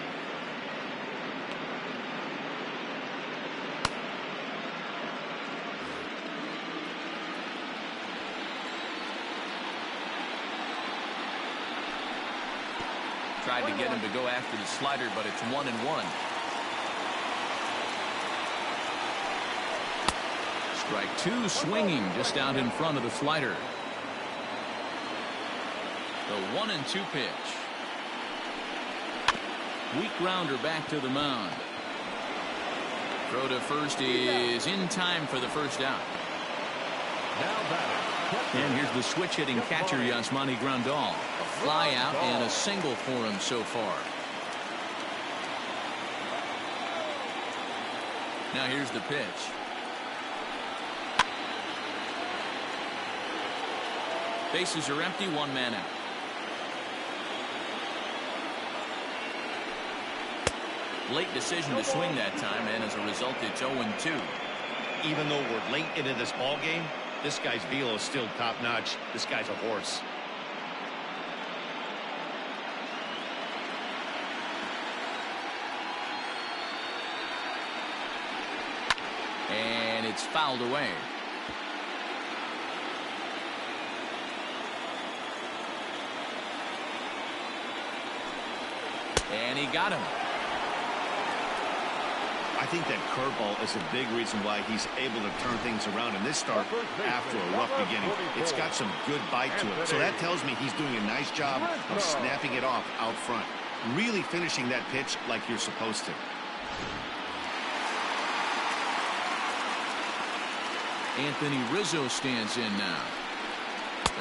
Tried to get him to go after the slider, but it's 1-1. Strike 2 swinging just out in front of the slider. The 1-2 pitch. Weak grounder back to the mound. Throw to first is in time for the first out. Now batting. And here's the switch hitting catcher Yasmani Grandal. A fly out and a single for him so far. Now here's the pitch. Bases are empty, 1 man out. Late decision to swing that time, and as a result it's 0-2. Even though we're late into this ball game, this guy's velo is still top-notch. This guy's a horse. And it's fouled away. And he got him. I I think that curveball is a big reason why he's able to turn things around in this start after a rough beginning. It's got some good bite to it. So that tells me he's doing a nice job of snapping it off out front. Really finishing that pitch like you're supposed to. Anthony Rizzo stands in now.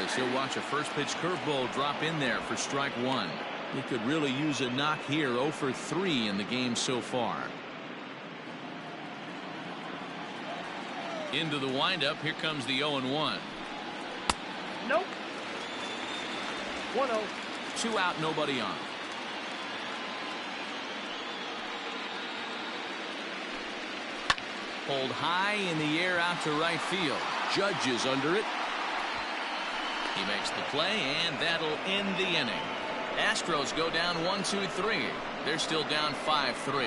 As he'll watch a first pitch curveball drop in there for strike one. He could really use a knock here. 0 for 3 in the game so far. Into the windup. Here comes the 0-1. Nope. 1-0. 2 out, nobody on. Pulled high in the air out to right field. Judge is under it. He makes the play, and that'll end the inning. Astros go down 1-2-3. They're still down 5-3.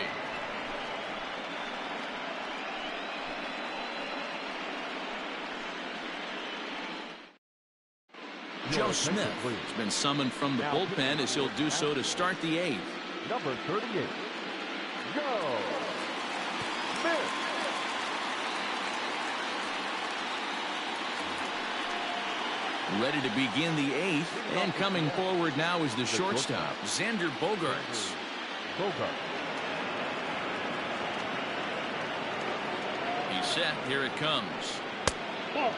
Joe Smith has been summoned from the bullpen as he'll do so to start the 8th. Number 38. Go. Smith. Ready to begin the 8th, and coming forward now is the shortstop, Xander Bogaerts. He's set. Here it comes. Ball.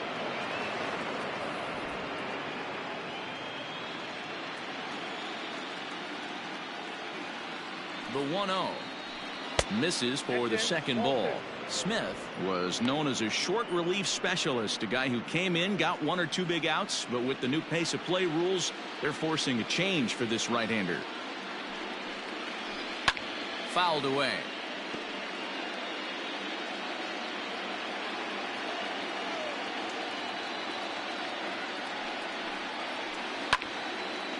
The 1-0 misses for the second ball. Smith was known as a short relief specialist, a guy who came in, got 1 or 2 big outs, but with the new pace of play rules, they're forcing a change for this right-hander. Fouled away.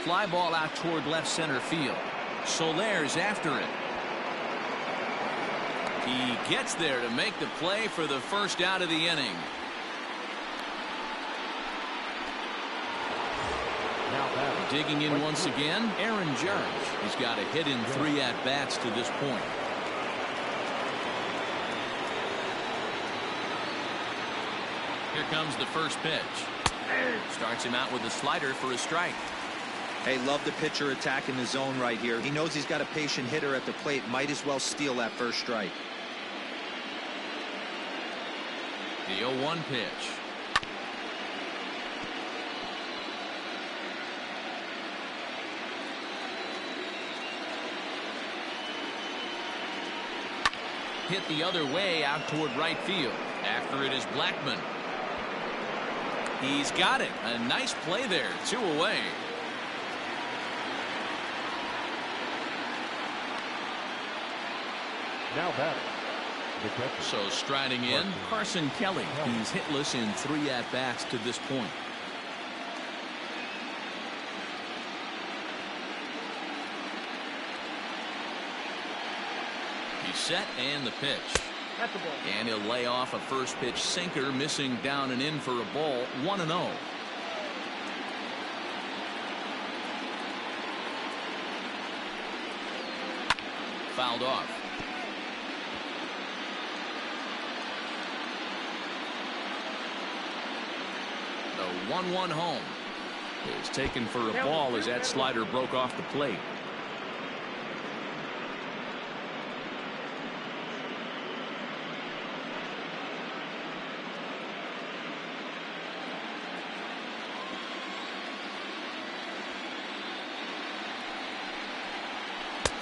Fly ball out toward left center field. Soler's after it. He gets there to make the play for the first out of the inning. Digging in once again, Aaron Judge. He's got a hit in 3 at-bats to this point. Here comes the first pitch. Starts him out with a slider for a strike. Hey, love the pitcher attacking the zone right here. He knows he's got a patient hitter at the plate. Might as well steal that first strike. The 0-1 pitch. Hit the other way out toward right field. After it is Blackman. He's got it. A nice play there. 2 away. Now batting. So striding in, Carson Kelly. He's hitless in 3 at-bats to this point. He's set, and the pitch. That's a ball. And he'll lay off a first pitch sinker, missing down and in for a ball. 1-0. Fouled off. The 1-1 home is taken for a ball as that slider broke off the plate.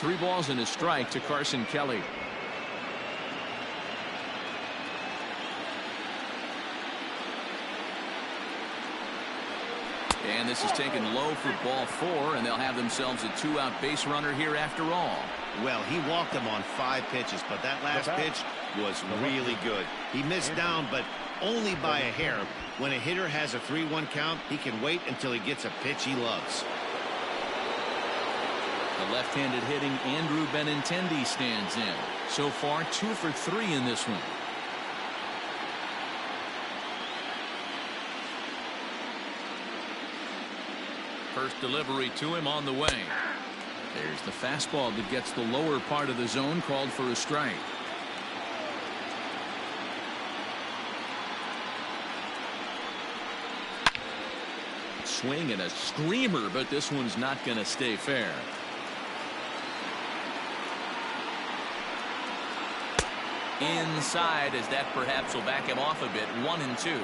Three balls and a strike to Carson Kelly. And this is taken low for ball 4, and they'll have themselves a 2-out base runner here after all. Well, he walked him on 5 pitches, but that last pitch was really good. He missed down, but only by a hair. When a hitter has a 3-1 count, he can wait until he gets a pitch he loves. The left-handed hitting Andrew Benintendi stands in. So far, 2 for 3 in this one. First delivery to him on the way. There's the fastball that gets the lower part of the zone, called for a strike. Swing and a screamer, but this one's not going to stay fair. Inside, as that perhaps will back him off a bit. 1-2.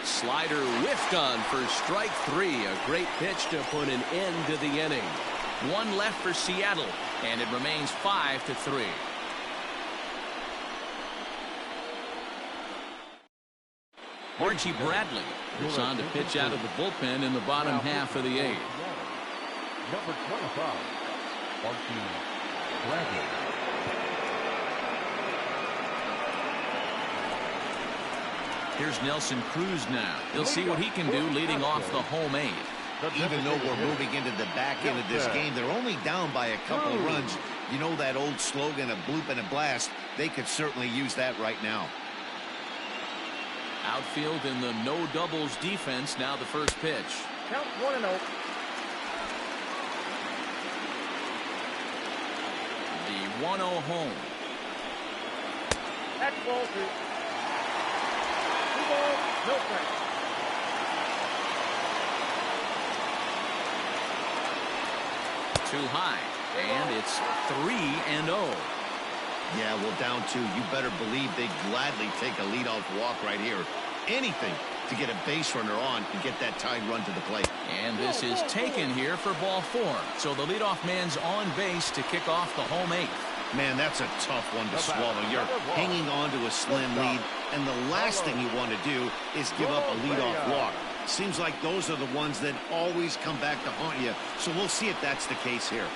Slider whiffed on for strike 3. A great pitch to put an end to the inning. One left for Seattle, and it remains 5-3. Archie Bradley is on to pitch out of the bullpen in the bottom half of the 8th. Number 25, Archie Bradley. Here's Nelson Cruz now. He'll see what he can do leading off the home 8th. Even though we're moving into the back end of this game, they're only down by a couple of runs. You know that old slogan, a bloop and a blast. They could certainly use that right now. Outfield in the no doubles defense. Now the first pitch. Count 1-0. The 1-0 home. That's ball 2. 2 balls, no strikes. Too high, and it's 3-0. Yeah, well, down 2. You better believe they'd gladly take a leadoff walk right here. Anything to get a base runner on and get that tied run to the plate. And this is taken here for ball 4. So the leadoff man's on base to kick off the home 8th. Man, that's a tough one to swallow. You're hanging on to a slim lead, and the last thing you want to do is give up a leadoff walk. Seems like those are the ones that always come back to haunt you. So we'll see if that's the case here.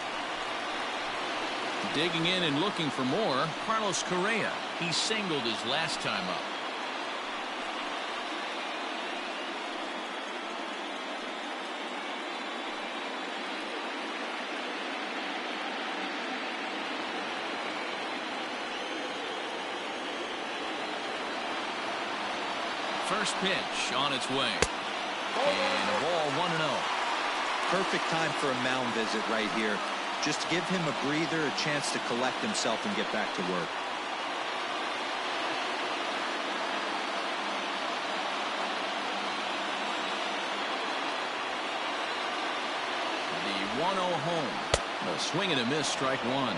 Digging in and looking for more, Carlos Correa. He singled his last time up. First pitch on its way. And a ball 1-0. Perfect time for a mound visit right here. Just give him a breather, a chance to collect himself and get back to work. The 1-0 home. A swing and a miss, strike 1.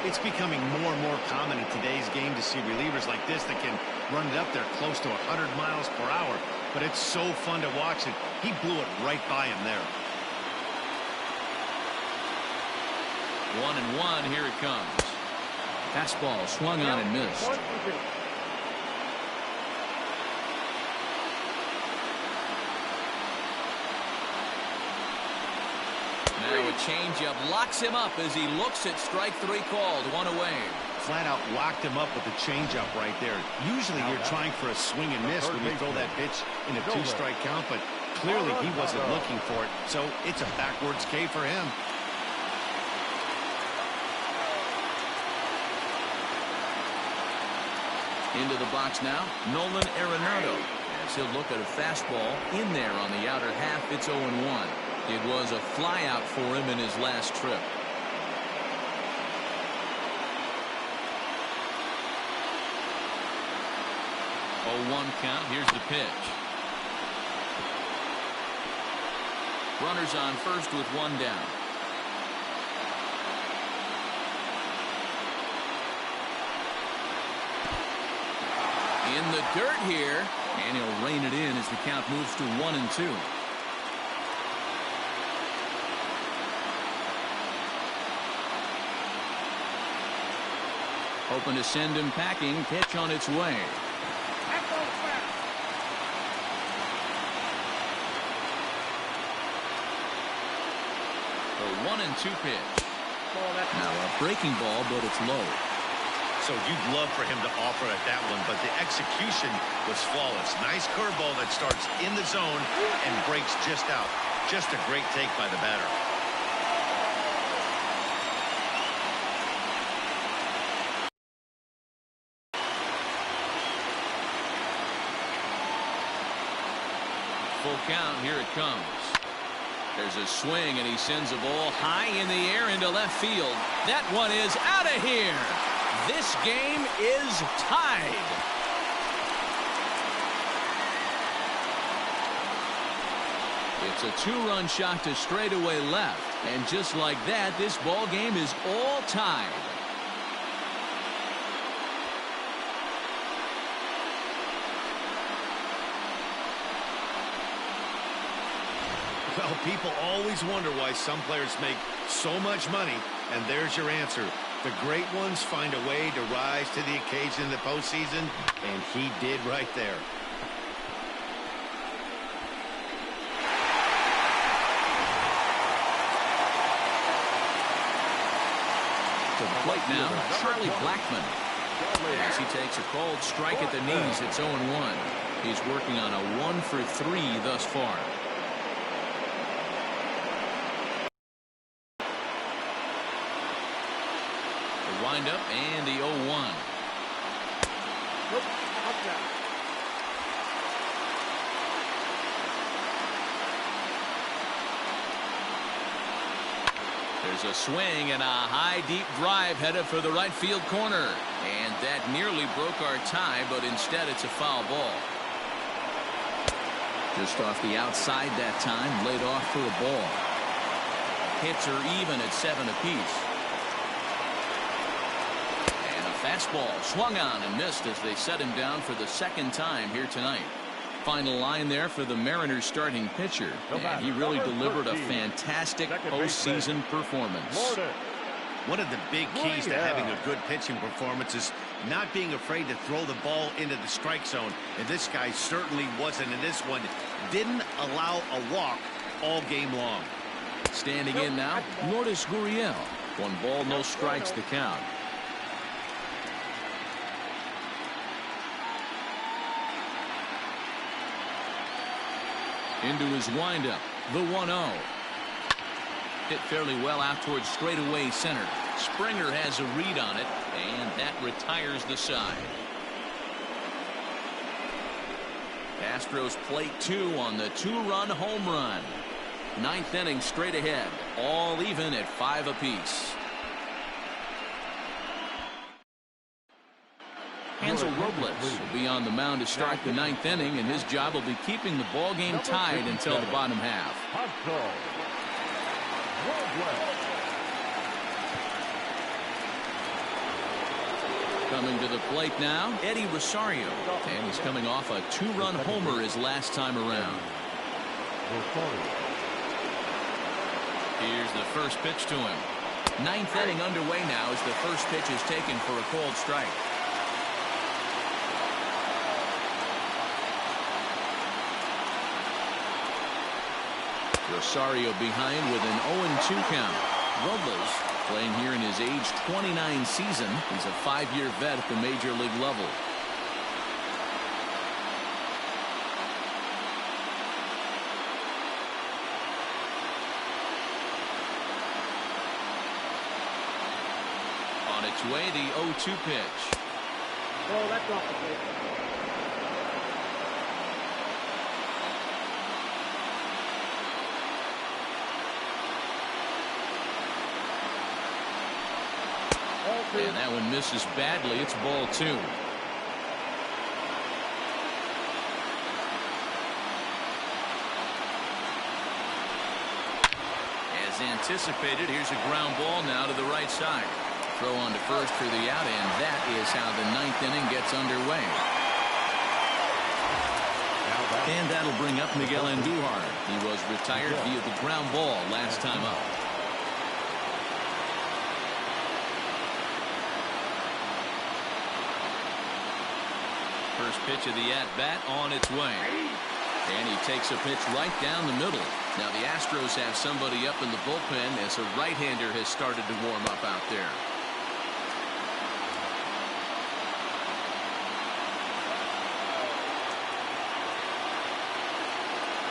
It's becoming more and more common in today's game to see relievers like this that can run it up there close to 100 miles per hour. But it's so fun to watch it. He blew it right by him there. 1-1, here it comes. Fastball swung on and missed. 1-2. Now a changeup locks him up as he looks at strike 3 called. 1 away. Flat out locked him up with the changeup right there. Usually you're trying for a swing and miss when you throw that pitch in a 2-strike count, but clearly he wasn't looking for it, so it's a backwards K for him. Into the box now, Nolan Arenado. As he'll look at a fastball in there on the outer half. It's 0-1. It was a flyout for him in his last trip. 0-1 count. Here's the pitch. Runners on first with 1 down. In the dirt here, and he'll rein it in as the count moves to 1-2. Hoping to send him packing. Pitch on its way. The 1-2 pitch. Now a breaking ball, but it's low. So you'd love for him to offer at that one, but the execution was flawless. Nice curveball that starts in the zone and breaks just out. Just a great take by the batter. Full count. Here it comes. There's a swing, and he sends a ball high in the air into left field. That one is out of here. This game is tied. It's a two-run shot to straightaway left. And just like that, this ball game is all tied. Well, people always wonder why some players make so much money, and there's your answer. The great ones find a way to rise to the occasion in the postseason, and he did right there. To the plate now, Charlie Blackmon. As he takes a cold strike at the knees, it's 0-1. He's working on a 1-for-3 thus far. The windup and the 0-1. Nope. Outside. There's a swing and a high deep drive headed for the right field corner, and that nearly broke our tie, but instead it's a foul ball. Just off the outside that time, laid off for a ball. Hits are even at 7 apiece. And a fastball swung on and missed as they set him down for the second time here tonight. Final line there for the Mariners starting pitcher, and he really delivered a fantastic postseason performance. One of the big keys to having a good pitching performance is not being afraid to throw the ball into the strike zone, and this guy certainly wasn't in this one. Didn't allow a walk all game long. Standing in now, Lourdes Gurriel. 1 ball, no strikes the count. Into his windup, the 1-0. Hit fairly well out towards straightaway center. Springer has a read on it, and that retires the side. Astros plate 2 on the 2-run home run. 9th inning straight ahead, all even at 5 apiece. Hansel Robles will be on the mound to start the 9th inning, and his job will be keeping the ball game tied until the bottom half. Coming to the plate now, Eddie Rosario, and he's coming off a 2-run homer his last time around. Here's the first pitch to him. 9th inning underway now as the first pitch is taken for a called strike. Rosario behind with an 0-2 count. Robles playing here in his age 29 season. He's a 5-year vet at the major league level. On its way, the 0-2 pitch. Oh, that's off the plate. And that one misses badly. It's ball 2. As anticipated, here's a ground ball now to the right side. Throw on to first for the out, and that is how the 9th inning gets underway. And that'll bring up Miguel Andujar. He was retired via the ground ball last time up. First pitch of the at-bat on its way. And he takes a pitch right down the middle. Now the Astros have somebody up in the bullpen as a right-hander has started to warm up out there.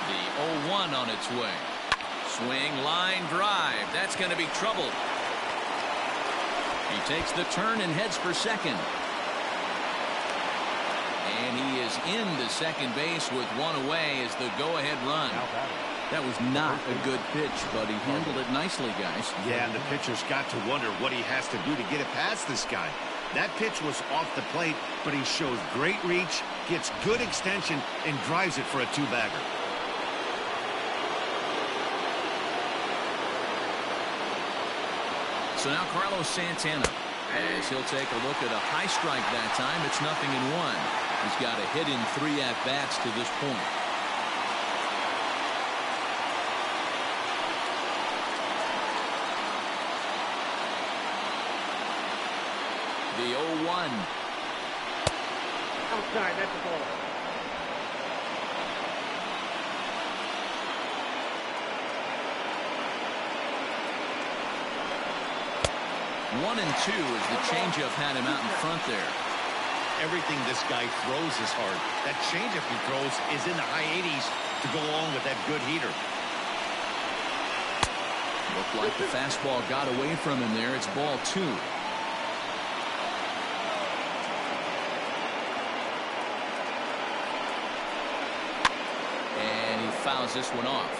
The 0-1 on its way. Swing, line, drive. That's going to be trouble. He takes the turn and heads for second. And he is into second base with 1 away as the go-ahead run. That was not a good pitch, but he handled it nicely, guys. Yeah, and the pitcher's got to wonder what he has to do to get it past this guy. That pitch was off the plate, but he shows great reach, gets good extension, and drives it for a 2-bagger. So now Carlos Santana, as he'll take a look at a high strike that time. It's 0-1. He's got a hit in 3 at-bats to this point. The 0-1. Outside, that's a ball. One and 2 as the changeup had him out in front there. Everything this guy throws is hard. That changeup he throws is in the high 80s to go along with that good heater. Looked like the fastball got away from him there. It's ball 2. And he fouls this one off.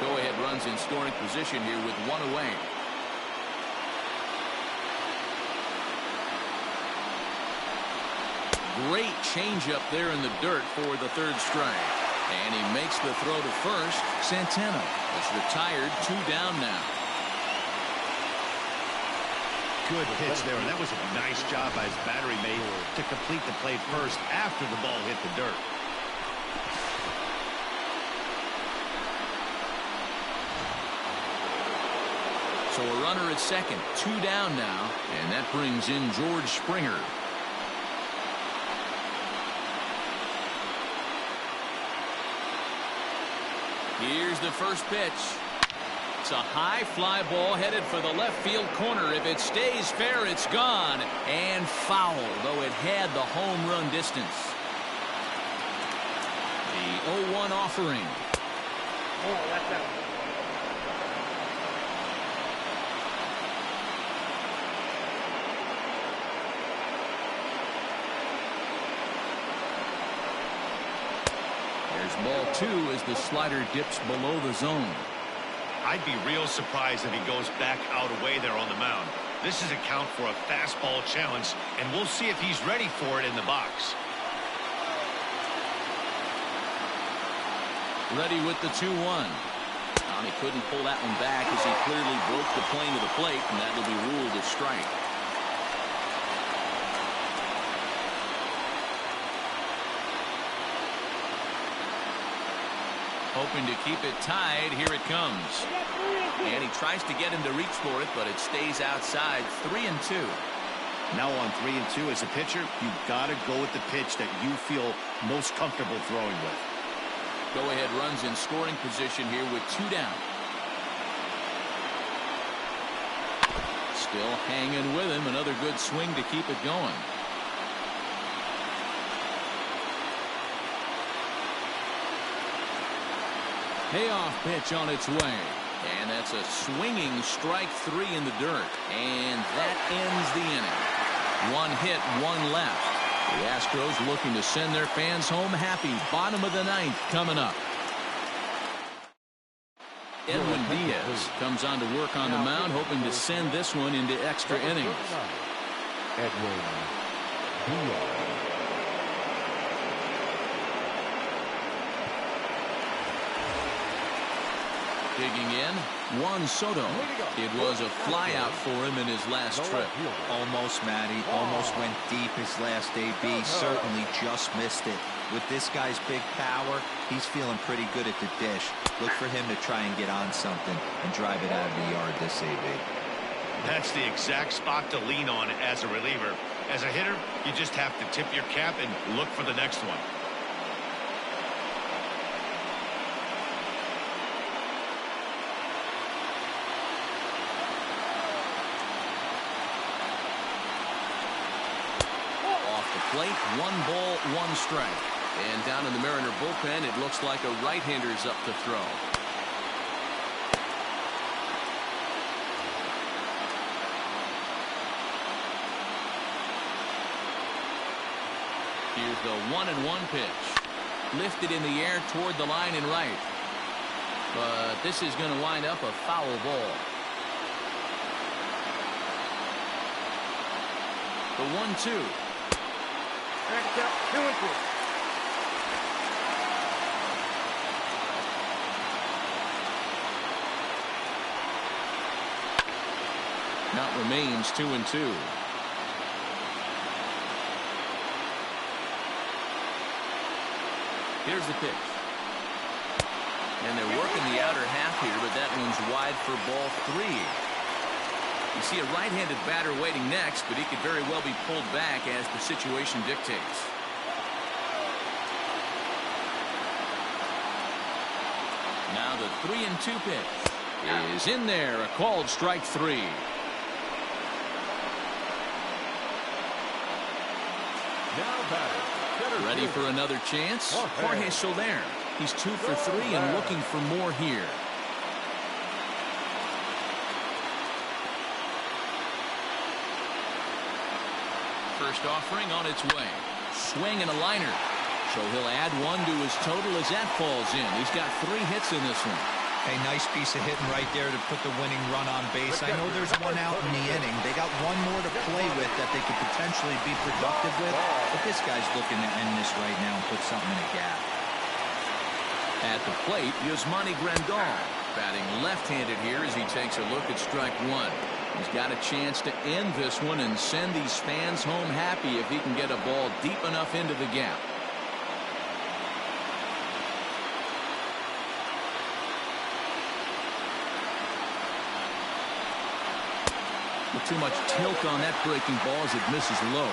Go-ahead runs in scoring position here with 1 away. Great changeup there in the dirt for the 3rd strike. And he makes the throw to first. Santana is retired, 2 down now. Good pitch there, and that was a nice job by his battery mate to complete the play first after the ball hit the dirt. So a runner at second, 2 down now, and that brings in George Springer. Here's the first pitch. It's a high fly ball headed for the left field corner. If it stays fair, it's gone. And foul, though it had the home run distance. The 0-1 offering. Oh, that's out. There's ball 2 as the slider dips below the zone. I'd be real surprised if he goes back out away there on the mound. This is a count for a fastball challenge, and we'll see if he's ready for it in the box. Ready with the 2-1. He couldn't pull that one back as he clearly broke the plane of the plate, and that will be ruled a strike. Hoping to keep it tied. Here it comes. And he tries to get him to reach for it, but it stays outside. 3-2. Now on 3-2 as a pitcher, you've got to go with the pitch that you feel most comfortable throwing with. Go-ahead runs in scoring position here with 2 down. Still hanging with him. Another good swing to keep it going. Payoff pitch on its way. And that's a swinging strike 3 in the dirt. And that ends the inning. 1 hit, 1 left. The Astros looking to send their fans home happy. Bottom of the 9th coming up. Edwin Diaz comes on to work on the mound, hoping to send this one into extra innings. Edwin Diaz. Digging in, Juan Soto. It was a flyout for him in his last trip. Almost, Matty. Almost went deep his last AB. Certainly just missed it. With this guy's big power, he's feeling pretty good at the dish. Look for him to try and get on something and drive it out of the yard this AB. That's the exact spot to lean on as a reliever. As a hitter, you just have to tip your cap and look for the next one. Plate, 1 ball, 1 strike. And down in the Mariner bullpen, it looks like a right-hander's up to throw. Here's the 1-1 pitch. Lifted in the air toward the line and right. But this is going to wind up a foul ball. The 1-2. Back up, 2-2. Count remains 2-2. Here's the pitch. And they're working the outer half here, but that one's wide for ball 3. You see a right-handed batter waiting next, but he could very well be pulled back as the situation dictates. Now the 3-2 pitch is in there, a called strike 3. Now batting. Ready for another chance? Jorge Soler. He's 2 for 3 and looking for more here. First offering on its way. Swing and a liner. So he'll add 1 to his total as that falls in. He's got 3 hits in this one. A nice piece of hitting right there to put the winning run on base. I know there's 1 out in the inning. They got 1 more to play with that they could potentially be productive with. But this guy's looking to end this right now and put something in a gap. At the plate, Yasmani Grandal batting left-handed here as he takes a look at strike 1. He's got a chance to end this one and send these fans home happy if he can get a ball deep enough into the gap. With too much tilt on that breaking ball as it misses low.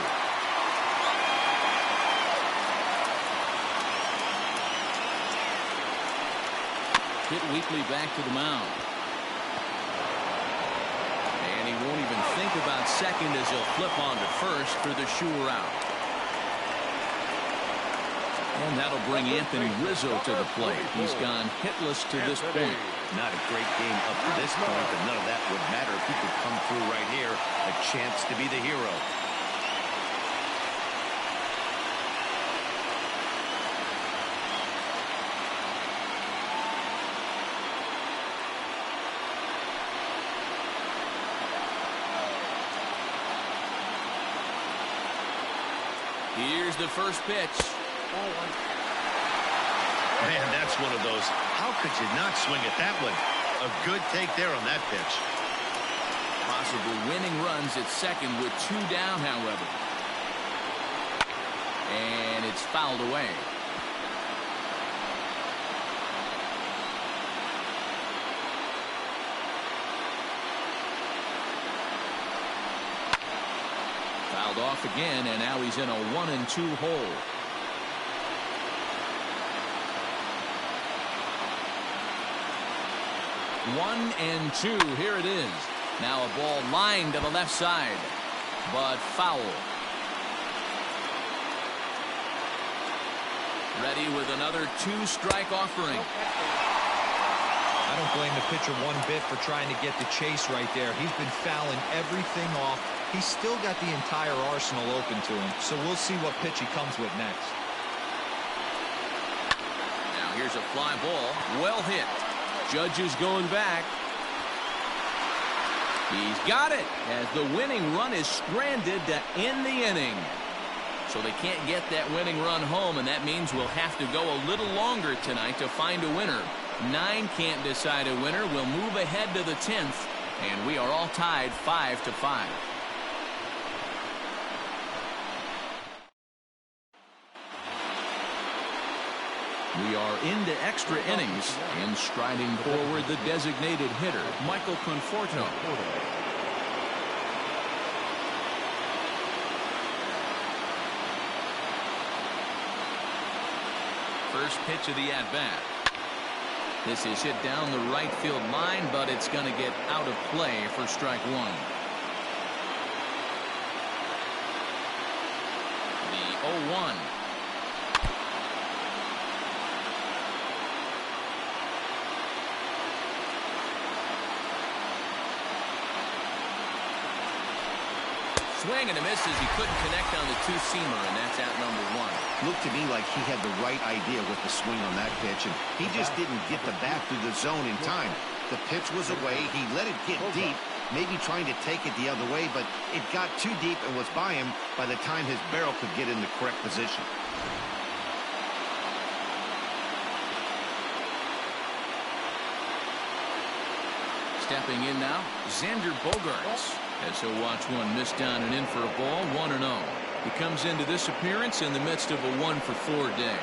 Hit weakly back to the mound. And he won't even think about second as he'll flip on to first for the sure out. And that'll bring Anthony Rizzo to the plate. He's gone hitless to this point. Not a great game up to this point, but none of that would matter if he could come through right here. A chance to be the hero. Here's the first pitch. Man, that's one of those. How could you not swing at that one? A good take there on that pitch. Possible winning runs at second with 2 down, however. And it's fouled away. Fouled off again, and now he's in a 1-2 hole. One and 2. Here it is. Now a ball lined to the left side, but foul. Ready with another 2-strike offering. I don't blame the pitcher one bit for trying to get the chase right there. He's been fouling everything off. He's still got the entire arsenal open to him, so we'll see what pitch he comes with next. Now here's a fly ball. Well hit. Judge is going back. He's got it as the winning run is stranded to end the inning. So they can't get that winning run home, and that means we'll have to go a little longer tonight to find a winner. 9 can't decide a winner. We'll move ahead to the 10th, and we are all tied 5-5. We are into extra innings, and striding forward the designated hitter, Michael Conforto. First pitch of the at-bat. This is hit down the right field line, but it's going to get out of play for strike 1. The 0-1. Swing and a miss as he couldn't connect on the 2-seamer, and that's out number 1. Looked to me like he had the right idea with the swing on that pitch, and he just didn't get the bat through the zone in time. The pitch was away. He let it get deep, maybe trying to take it the other way, but it got too deep and was by him by the time his barrel could get in the correct position. Stepping in now, Xander Bogaerts. As he'll watch one miss down and in for a ball, 1-0. He comes into this appearance in the midst of a 1-for-4 day.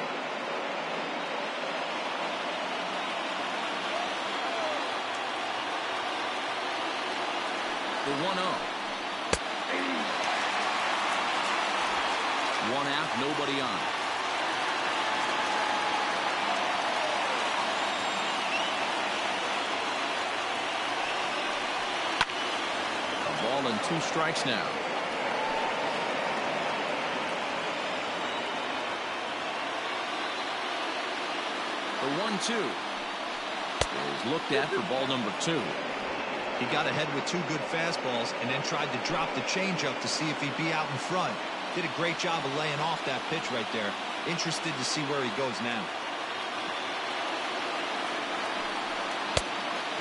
The 1-0. One out, nobody on. A ball and 2 strikes now. The 1-2 is looked at for ball number 2. He got ahead with 2 good fastballs and then tried to drop the changeup to see if he'd be out in front. Did a great job of laying off that pitch right there. Interested to see where he goes now.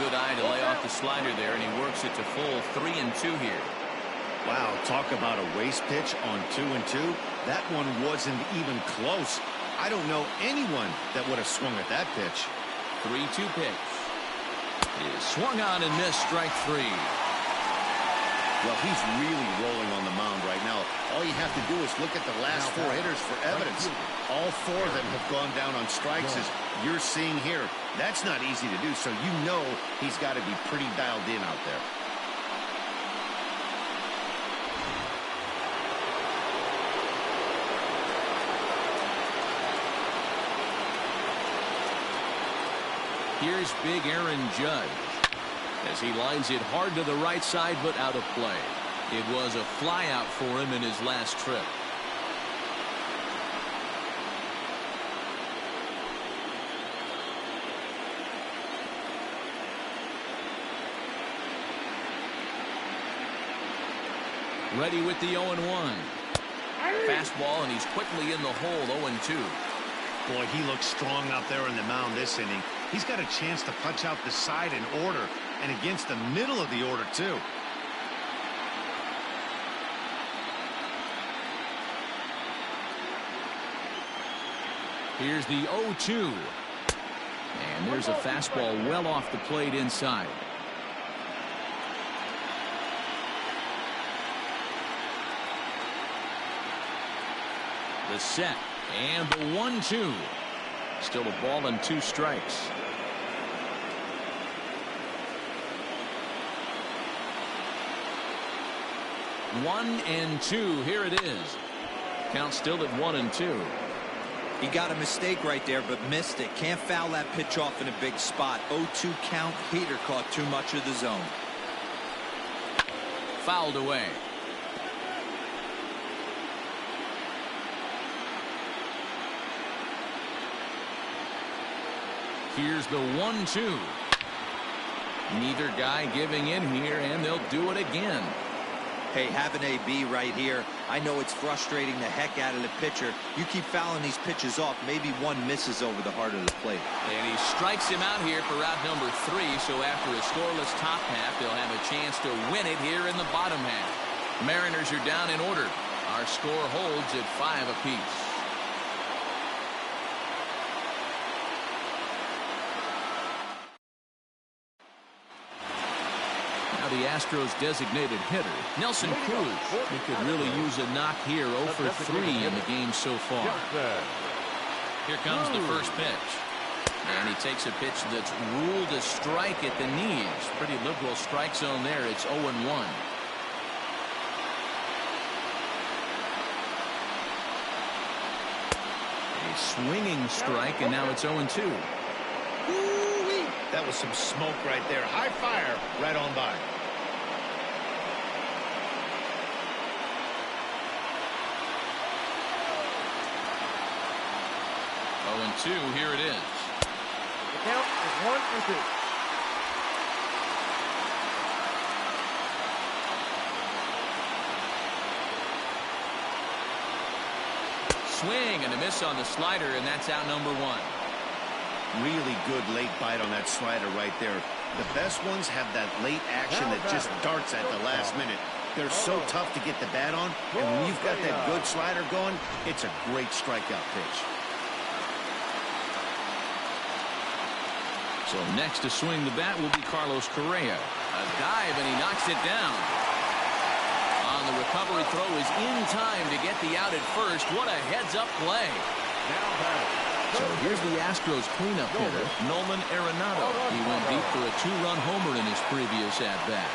Good eye to lay off the slider there, and he works it to full 3-2 here. Wow, talk about a waste pitch on 2-2. That one wasn't even close. I don't know anyone that would have swung at that pitch. 3-2 pitch. Is swung on and missed, strike 3. Well, he's really rolling on the mound right now. All you have to do is look at the last 4 hitters for evidence. All 4 of them have gone down on strikes, as you're seeing here. That's not easy to do, so you know he's got to be pretty dialed in out there. Here's big Aaron Judge as he lines it hard to the right side, but out of play. It was a flyout for him in his last trip. Ready with the 0-1. Fastball, and he's quickly in the hole. 0-2. Boy, he looks strong out there in the mound this inning. He's got a chance to punch out the side in order, and against the middle of the order, too. Here's the 0-2. And there's a fastball well off the plate inside. The set. And the 1-2. Still a ball and 2 strikes. One and 2. Here it is. Count still at 1-2. He got a mistake right there, but missed it. Can't foul that pitch off in a big spot. 0-2 count. Heater caught too much of the zone. Fouled away. Here's the 1-2. Neither guy giving in here, and they'll do it again. Hey, have an AB right here. I know it's frustrating the heck out of the pitcher. You keep fouling these pitches off, maybe one misses over the heart of the plate. And he strikes him out here for out number 3, so after a scoreless top half, they'll have a chance to win it here in the bottom half. Mariners are down in order. Our score holds at 5 apiece. The Astros designated hitter, Nelson Cruz. He could really use a knock here. 0 for 3 in the game so far. Here comes the first pitch. And he takes a pitch that's ruled a strike at the knees. Pretty liberal strike zone there. It's 0-1. A swinging strike, and now it's 0-2. Woo-wee. That was some smoke right there. High fire right on by. 0-2, here it is. The count is 1-2. Swing and a miss on the slider, and that's out number 1. Really good late bite on that slider right there. The best ones have that late action that just darts at the last minute. They're so tough to get the bat on, and when you've got that good slider going, it's a great strikeout pitch. So next to swing the bat will be Carlos Correa. A dive, and he knocks it down. the recovery throw is in time to get the out at first. What a heads-up play. So here's the Astros cleanup hitter, Nolan Arenado. He went deep for a 2-run homer in his previous at-bat.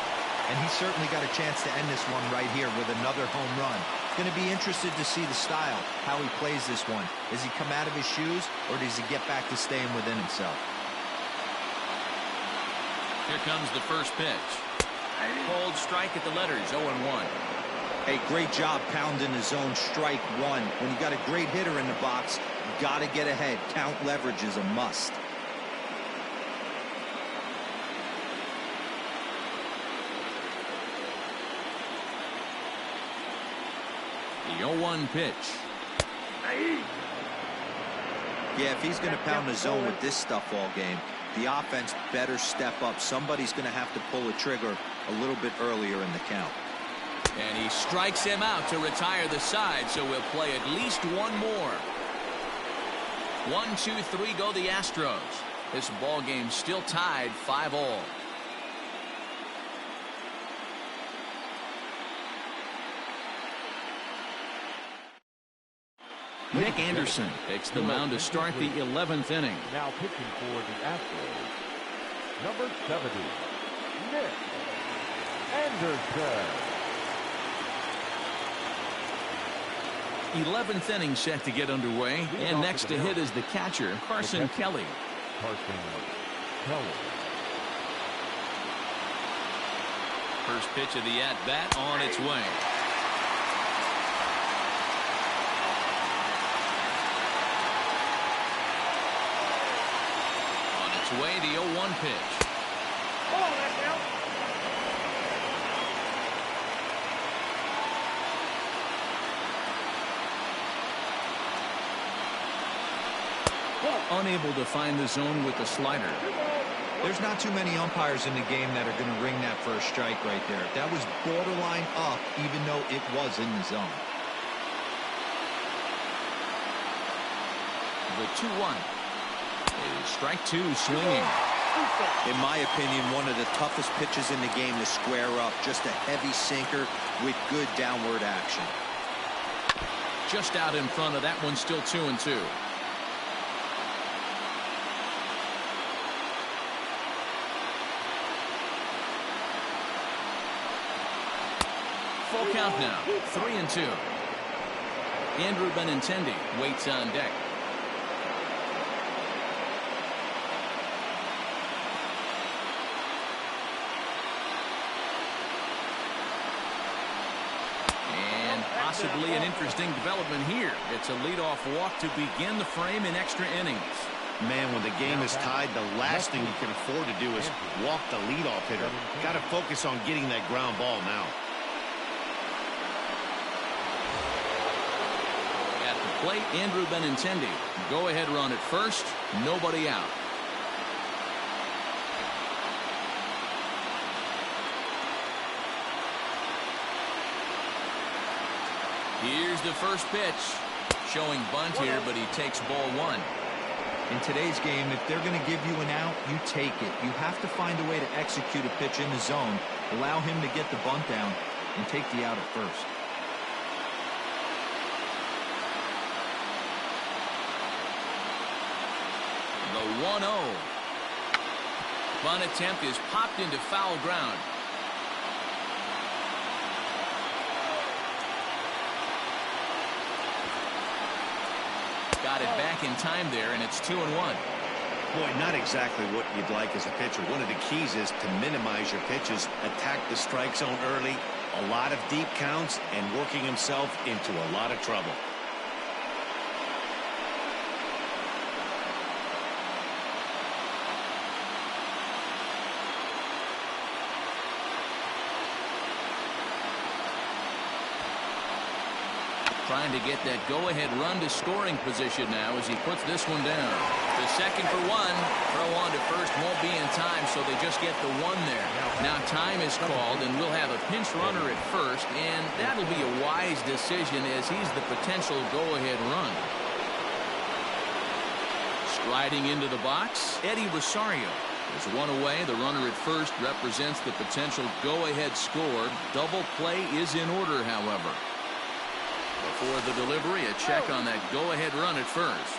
And he certainly got a chance to end this one right here with another home run. Going to be interested to see the style, how he plays this one. Does he come out of his shoes, or does he get back to staying within himself? Here comes the first pitch. Cold strike at the letters, 0-1. Hey, great job pounding the zone, strike one. When you got a great hitter in the box, you got to get ahead. Count leverage is a must. The 0-1 pitch. Yeah, if he's going to pound the zone with this stuff all game, the offense better step up. Somebody's going to have to pull the trigger a little bit earlier in the count. And he strikes him out to retire the side, so we'll play at least one more. 1, 2, 3 go the Astros. This ball game still tied 5-all. Nick Anderson takes the mound to start the 11th inning. Now pitching for the Astros, number 70, Nick Anderson. 11th inning set to get underway, and next to hit is the catcher, Carson Kelly. First pitch of the at-bat on its way. Way the 0-1 pitch. Unable to find the zone with the slider. There's not too many umpires in the game that are going to ring that first strike right there. That was borderline up, even though it was in the zone. The 2-1. Strike two, swinging. In my opinion, one of the toughest pitches in the game to square up. Just a heavy sinker with good downward action. Just out in front of that one, still 2-2. Full count now, 3-2. Andrew Benintendi waits on deck. Possibly an interesting development here. It's a leadoff walk to begin the frame in extra innings. Man, when the game is tied, the last thing you can afford to do is walk the leadoff hitter. Got to focus on getting that ground ball now. At the plate, Andrew Benintendi. Go-ahead run at first. Nobody out. Here's the first pitch. Showing bunt here, but he takes ball one. In today's game, if they're going to give you an out, you take it. You have to find a way to execute a pitch in the zone, allow him to get the bunt down, and take the out at first. The 1-0. Bunt attempt is popped into foul ground. Got it back in time there, and it's 2-1. Boy, not exactly what you'd like as a pitcher. One of the keys is to minimize your pitches, attack the strike zone early, a lot of deep counts, and working himself into a lot of trouble. Trying to get that go-ahead run to scoring position now as he puts this one down. The second for one. Throw on to first won't be in time, so they just get the one there. Now time is called, and we'll have a pinch runner at first, and that'll be a wise decision as he's the potential go-ahead run. Striding into the box, Eddie Rosario. There's one away. The runner at first represents the potential go-ahead score. Double play is in order, however. Before the delivery, a check on that go-ahead run at first.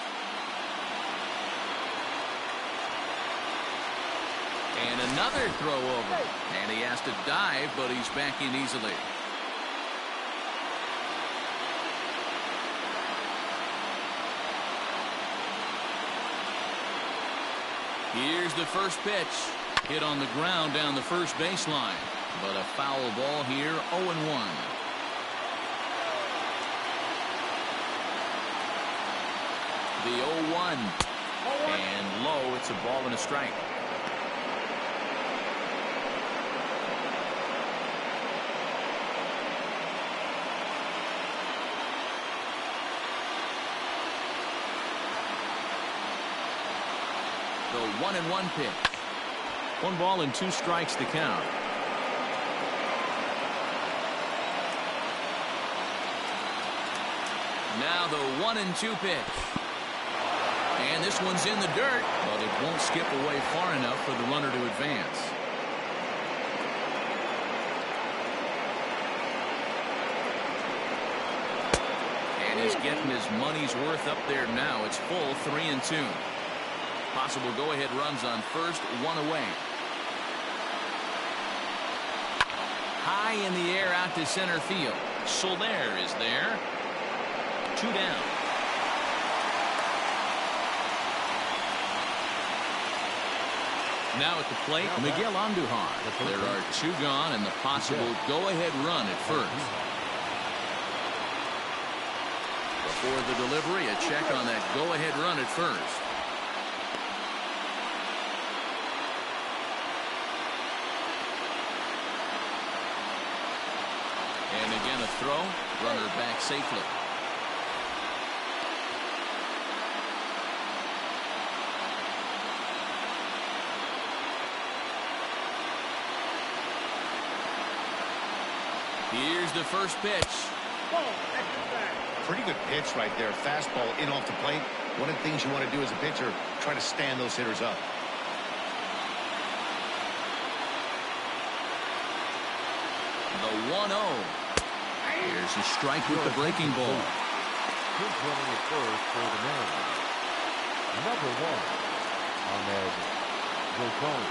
And another throw over. And he has to dive, but he's back in easily. Here's the first pitch. Hit on the ground down the first baseline. But a foul ball here, 0-1. The 0-1. And low, it's a ball and a strike. The 1-1 pitch. 1 ball and 2 strikes to count. Now the 1-2 pitch. And this one's in the dirt, but it won't skip away far enough for the runner to advance. And he's getting his money's worth up there now. It's full 3-2. Possible go-ahead runs on first, 1 away. High in the air out to center field. Soler is there. 2 down. Now at the plate, Miguel Andujar. There are 2 gone and the possible go-ahead run at first. Before the delivery, a check on that go-ahead run at first. And again a throw. Runner back safely. Here's the first pitch. Pretty good pitch right there. Fastball in off the plate. One of the things you want to do as a pitcher, try to stand those hitters up. The 1-0. Here's a strike with the breaking ball. He's running at first for the Mariners. Number 1, Ahmed Zoltan.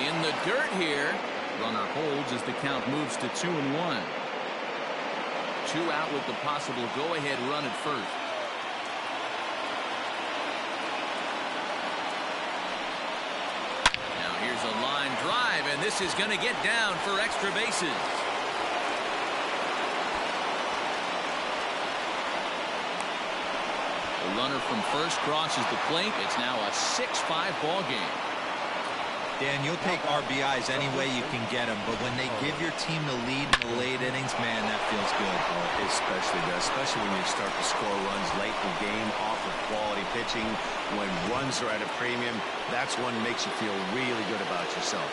In the dirt here. Runner holds as the count moves to 2-1. 2 out with the possible go-ahead run at first. Now here's a line drive, and this is going to get down for extra bases. The runner from first crosses the plate. It's now a 6-5 ball game. Dan, you'll take RBIs any way you can get them, but when they give your team the lead in the late innings, man, that feels good. Well, especially does, especially when you start to score runs late in the game off of quality pitching. When runs are at a premium, that's one that makes you feel really good about yourself.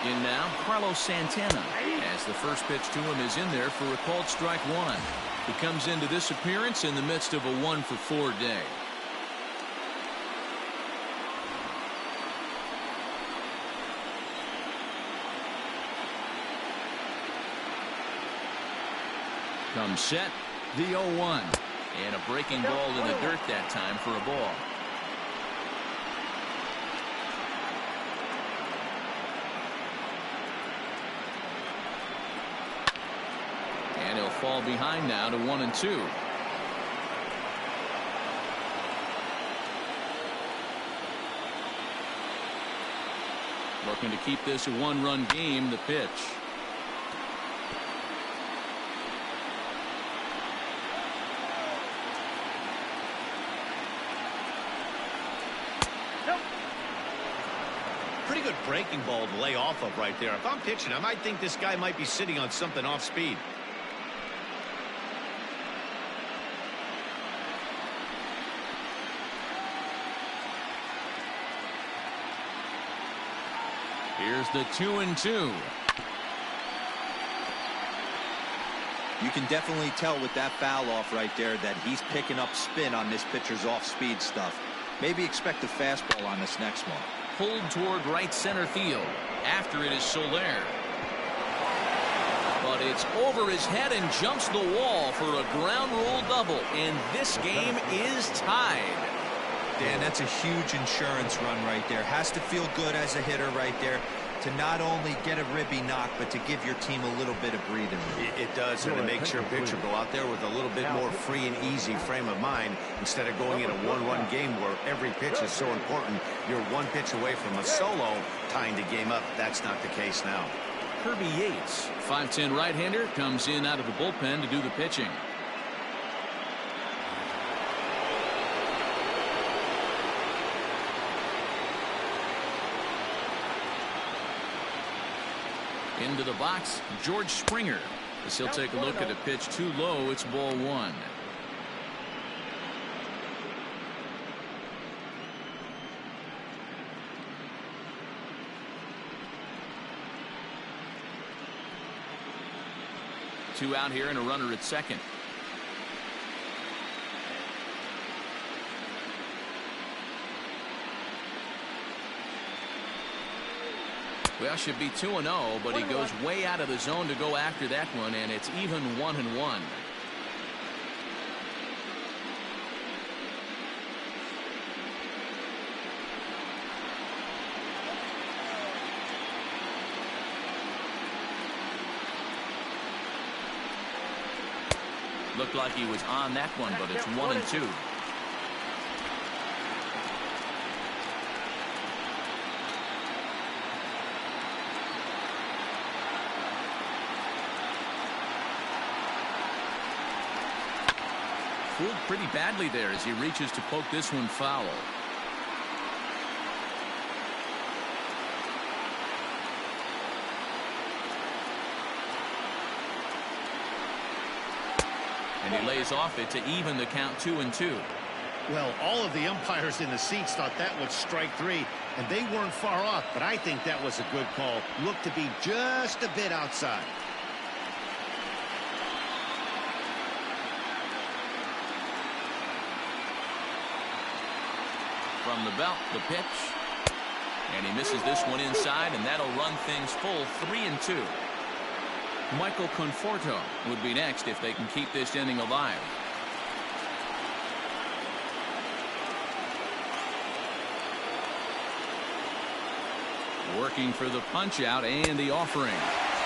In now, Carlos Santana, as the first pitch to him is in there for a called strike 1. He comes into this appearance in the midst of a 1-for-4 day. Comes set, the 0-1. And a breaking ball in the dirt that time for a ball. And he'll fall behind now to 1-2. Looking to keep this a 1-run game, the pitch. Pretty good breaking ball to lay off of right there. If I'm pitching, I might think this guy might be sitting on something off speed. Here's the 2-2. You can definitely tell with that foul off right there that he's picking up spin on this pitcher's off-speed stuff. Maybe expect a fastball on this next one. Pulled toward right center field. After it is Soler. But it's over his head and jumps the wall for a ground rule double. And this game is tied. Dan, that's a huge insurance run right there. Has to feel good as a hitter right there to not only get a ribby knock, but to give your team a little bit of breathing room. It does, and it makes your pitcher go out there with a little bit more free and easy frame of mind instead of going in a one-run game where every pitch is so important. You're one pitch away from a solo tying the game up. That's not the case now. Kirby Yates, 5'10" right-hander, comes in out of the bullpen to do the pitching. Into the box, George Springer. As he'll take a look at a pitch too low, it's ball 1. Two out here and a runner at second. Well, should be 2-0, but he goes way out of the zone to go after that one, and it's even 1-1. Looked like he was on that one, but it's 1-2. Fooled pretty badly there as he reaches to poke this one foul. And he lays off it to even the count 2-2. Well, all of the umpires in the seats thought that was strike 3, and they weren't far off, but I think that was a good call. Looked to be just a bit outside. From the belt, the pitch. And he misses this one inside, and that'll run things full 3-2. Michael Conforto would be next if they can keep this inning alive. Working for the punch out and the offering.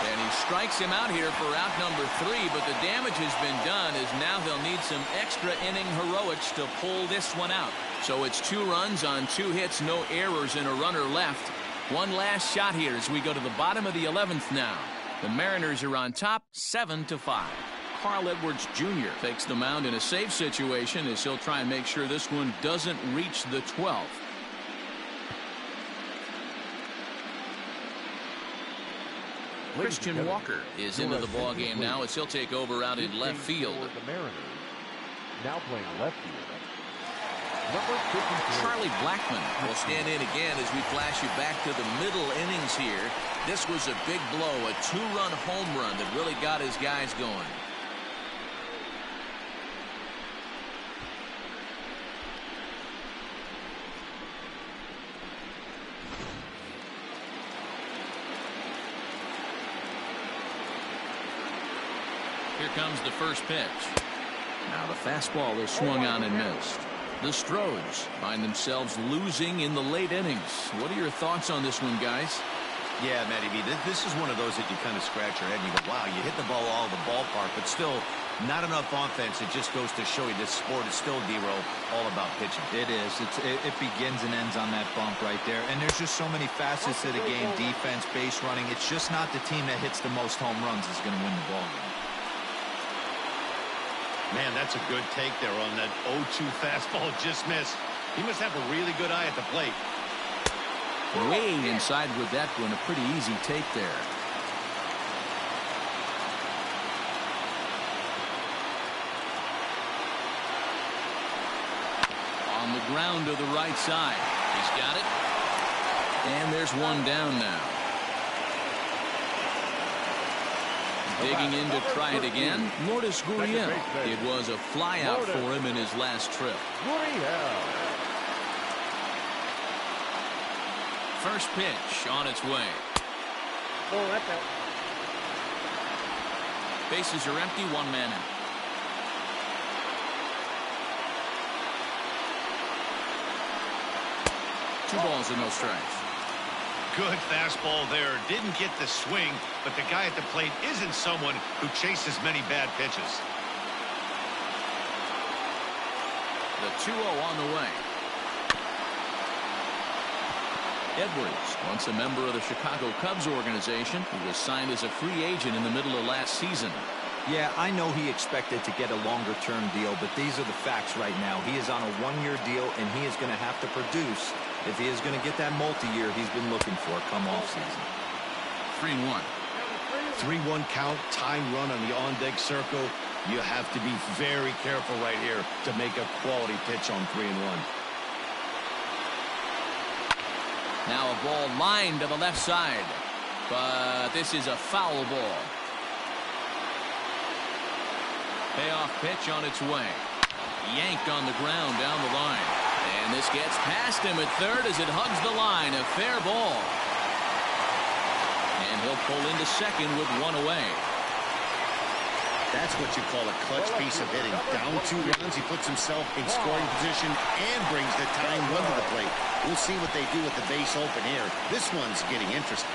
And he strikes him out here for out number 3, but the damage has been done as now they'll need some extra inning heroics to pull this one out. So it's 2 runs on 2 hits, no errors, and a runner left. One last shot here as we go to the bottom of the 11th now. The Mariners are on top 7-5. Carl Edwards Jr. takes the mound in a safe situation as he'll try and make sure this one doesn't reach the 12th. Christian Walker is into the ball game now as he'll take over out in left field. The Mariners now playing left field. Charlie Blackmon will stand in again as we flash you back to the middle innings here. This was a big blow, a 2-run home run that really got his guys going. Here comes the first pitch. Now the fastball is swung on and missed. The Astros find themselves losing in the late innings. What are your thoughts on this one, guys? Yeah, Matty B, this is one of those that you kind of scratch your head and you go, wow, you hit the ball all the ballpark, but still not enough offense. It just goes to show you this sport is still, D-Row, all about pitching. It is. It begins and ends on that bump right there. And there's just so many facets to the game. Defense, base running. It's just not the team that hits the most home runs is going to win the ball game. Man, that's a good take there on that 0-2 fastball just missed. He must have a really good eye at the plate. Way inside with that one, a pretty easy take there. On the ground to the right side. He's got it. And there's one down now. Digging in to try it again, Lourdes Gurriel. It was a flyout for him in his last trip. First pitch on its way. Oh, that's out. Bases are empty, one man out. Two balls and no strikes. Good fastball there. Didn't get the swing, but the guy at the plate isn't someone who chases many bad pitches. The 2-0 on the way. Edwards, once a member of the Chicago Cubs organization, who was signed as a free agent in the middle of last season. Yeah, I know he expected to get a longer-term deal, but these are the facts right now. He is on a one-year deal, and he is going to have to produce if he is going to get that multi-year he's been looking for come off-season. 3-1. 3-1 count, tying run on the on-deck circle. You have to be very careful right here to make a quality pitch on 3-1. Now a ball lined to the left side, but this is a foul ball. Payoff pitch on its way. Yanked on the ground down the line. And this gets past him at third as it hugs the line. A fair ball. And he'll pull into second with one away. That's what you call a clutch piece of hitting. Down 2 runs, he puts himself in scoring position and brings the tying run to the plate. We'll see what they do with the base open here. This one's getting interesting.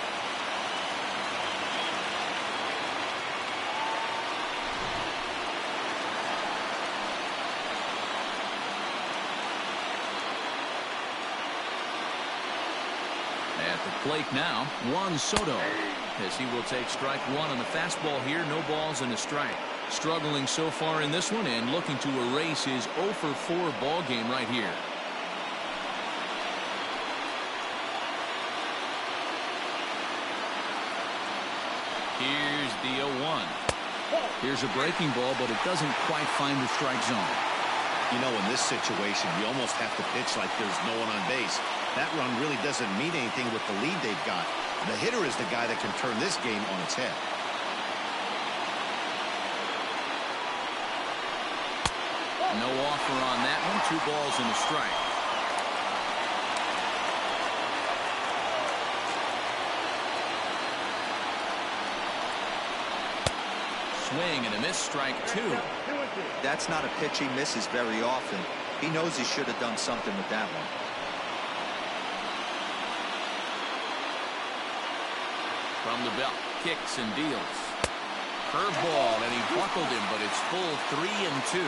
At the plate now, Juan Soto, as he will take strike one on the fastball here. No balls and a strike. Struggling so far in this one and looking to erase his 0 for 4 ball game right here. Here's the 0-1. Here's a breaking ball, but it doesn't quite find the strike zone. You know, in this situation, you almost have to pitch like there's no one on base. That run really doesn't mean anything with the lead they've got. The hitter is the guy that can turn this game on its head. No offer on that one. 2 balls and a strike. Swing and a miss, strike 2. That's not a pitch he misses very often. He knows he should have done something with that one. From the belt, kicks and deals. Curveball, and he buckled him, but it's full 3-2.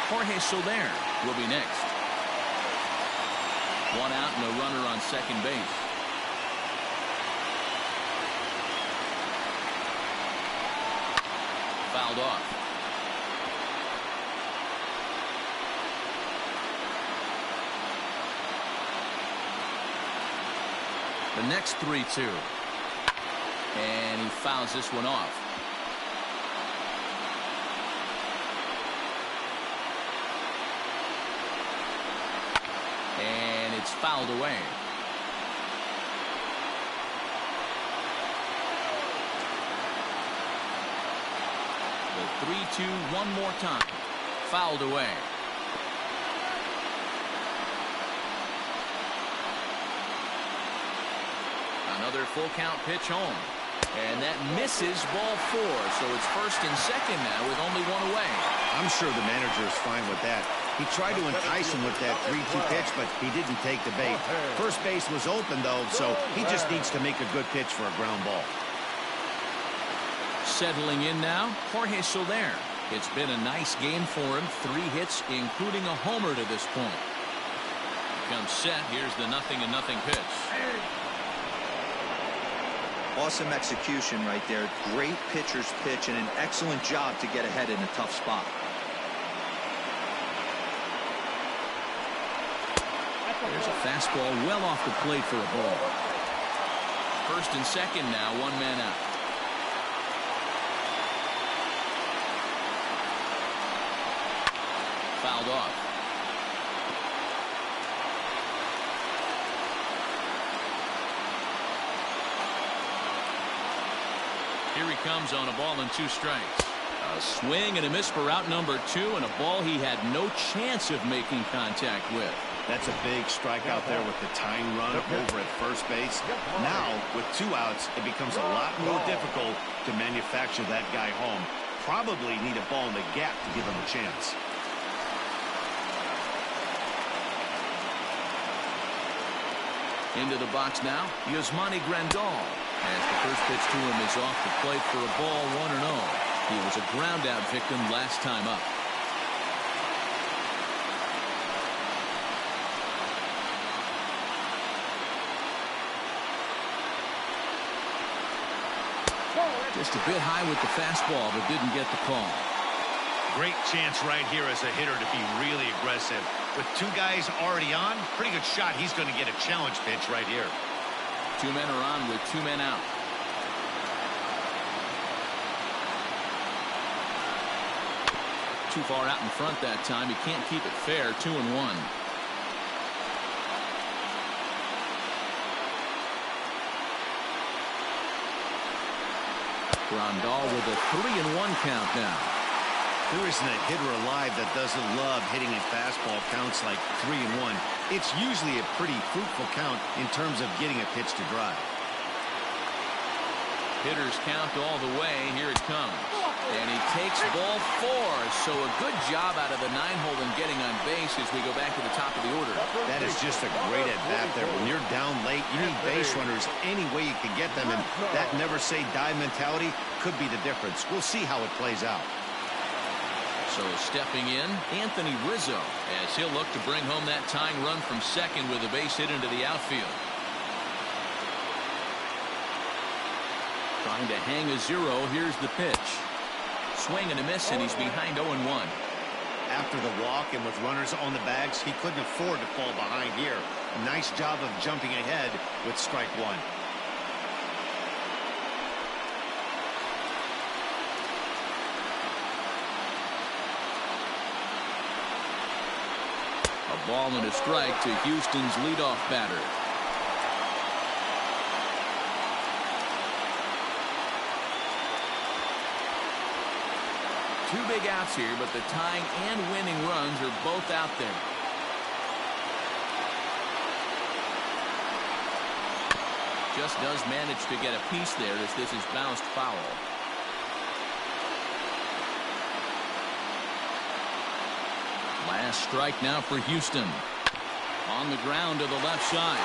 Jorge Soler will be next. 1 out and a runner on second base. Fouled off. The next 3-2. And he fouls this one off. And it's fouled away. The 3-2 one more time. Fouled away. Another full count pitch home. And that misses ball 4. So it's first and second now with only 1 away. I'm sure the manager is fine with that. He tried to entice him with that 3-2 pitch, but he didn't take the bait. First base was open, though, so he just needs to make a good pitch for a ground ball. Settling in now, Jorge Soler. It's been a nice game for him. 3 hits, including a homer to this point. Comes set. Here's the 0-0 pitch. Awesome execution right there. Great pitcher's pitch and an excellent job to get ahead in a tough spot. There's a fastball well off the plate for a ball. First and second now, 1 man out. Fouled off. Here he comes on a ball and 2 strikes. A swing and a miss for out number 2, and a ball he had no chance of making contact with. That's a big strikeout there with the tying run over at first base. Now, with 2 outs, it becomes a lot more difficult to manufacture that guy home. Probably need a ball in the gap to give him a chance. Into the box now, Yasmani Grandal. As the first pitch to him is off the plate for a ball, 1-0. He was a ground-out victim last time up. Just a bit high with the fastball, but didn't get the call. Great chance right here as a hitter to be really aggressive. With 2 guys already on, pretty good shot. He's going to get a challenge pitch right here. 2 men are on with 2 men out. Too far out in front that time. He can't keep it fair. 2-1. Grandal with a 3-1 count now. There isn't a hitter alive that doesn't love hitting a fastball counts like 3-1. It's usually a pretty fruitful count in terms of getting a pitch to drive. Hitters count all the way. Here it comes. And he takes ball 4. So a good job out of the 9-hole in getting on base as we go back to the top of the order. That is just a great at-bat there. When you're down late, you need base runners any way you can get them. And that never-say-die mentality could be the difference. We'll see how it plays out. So stepping in, Anthony Rizzo, as he'll look to bring home that tying run from second with a base hit into the outfield. Trying to hang a 0. Here's the pitch. Swing and a miss, and he's behind 0-1. After the walk and with runners on the bags, he couldn't afford to fall behind here. Nice job of jumping ahead with strike 1. A ball and a strike to Houston's leadoff batter. Two big outs here, but the tying and winning runs are both out there. Just does manage to get a piece there as this is bounced foul. Last strike now for Houston. On the ground to the left side.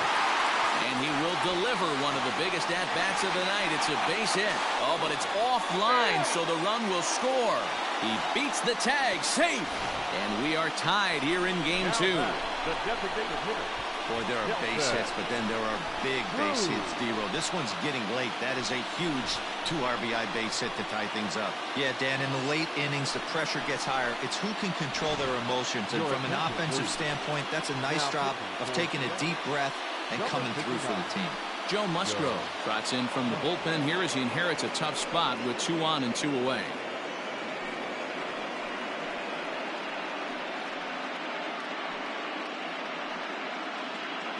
And he will deliver one of the biggest at-bats of the night. It's a base hit. Oh, but it's offline, so the run will score. He beats the tag, safe. And we are tied here in game 2. The designated hitter. Boy, there are base hits, but then there are big base hits, D-Row. This one's getting late. That is a huge 2 RBI base hit to tie things up. Yeah, Dan, in the late innings, the pressure gets higher. It's who can control their emotions. And from an offensive standpoint, that's a nice job of taking a deep breath and coming through for the team. Joe Musgrove trots in from the bullpen here as he inherits a tough spot with 2 on and 2 away.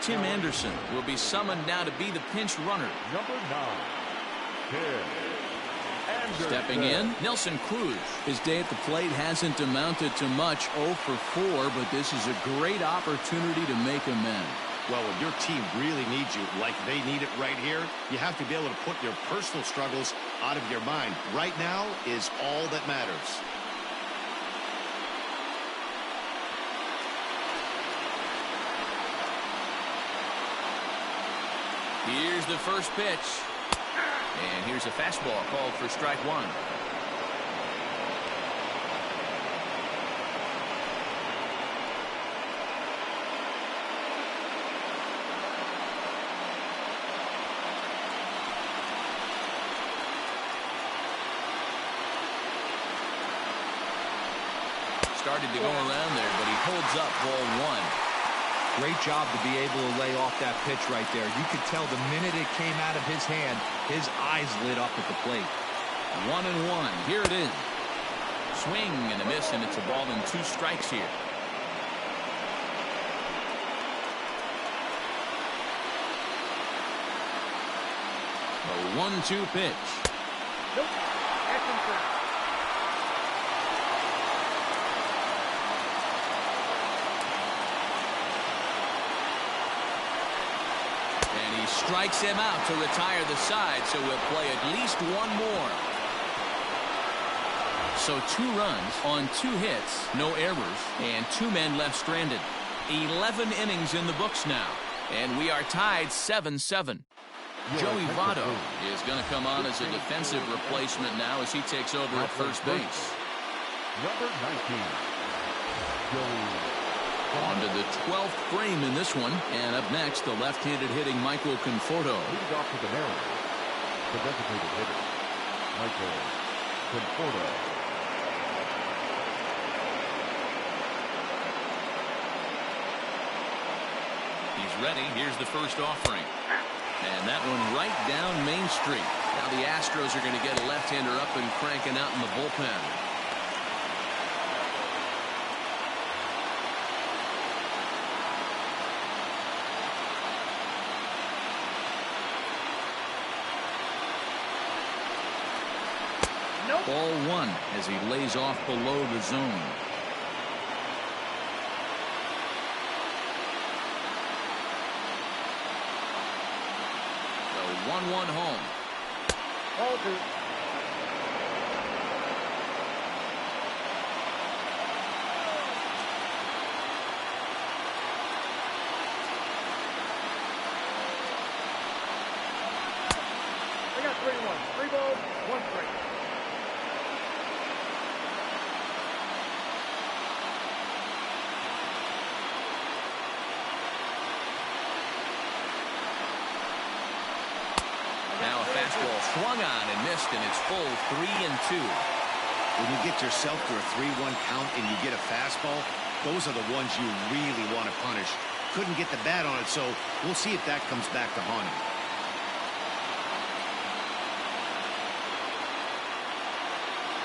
Tim Anderson will be summoned now to be the pinch runner. Number 9, Tim Anderson. Stepping in, Nelson Cruz. His day at the plate hasn't amounted to much, 0 for 4, but this is a great opportunity to make amends. Well, when your team really needs you, like they need it right here, you have to be able to put your personal struggles out of your mind. Right now is all that matters. Here's the first pitch. And here's a fastball called for strike 1. Started to go around there, but he holds up ball 1. Great job to be able to lay off that pitch right there. You could tell the minute it came out of his hand, his eyes lit up at the plate. 1-1. Here it is. Swing and a miss, and it's a ball and 2 strikes here. A 1-2 pitch. Nope. Action first. And he strikes him out to retire the side, so we'll play at least one more. So 2 runs on 2 hits, no errors, and 2 men left stranded. 11 innings in the books now, and we are tied 7-7. Joey Votto is going to come on as a defensive replacement now as he takes over at first base. Number 19, Joey. On to the 12th frame in this one, and up next, the left-handed hitting Michael Conforto. Leading off to the Mariners, the designated hitter, Michael Conforto. He's ready. Here's the first offering. And that one right down Main Street. Now the Astros are going to get a left-hander up and cranking out in the bullpen. Nope. Ball 1 as he lays off below the zone. The 1-1 home. Ball 2. I got 3-1. 3 balls, 1 strike. Now a fastball swung on and missed, and it's full 3-2. When you get yourself to a 3-1 count and you get a fastball, those are the ones you really want to punish. Couldn't get the bat on it, so we'll see if that comes back to haunt him.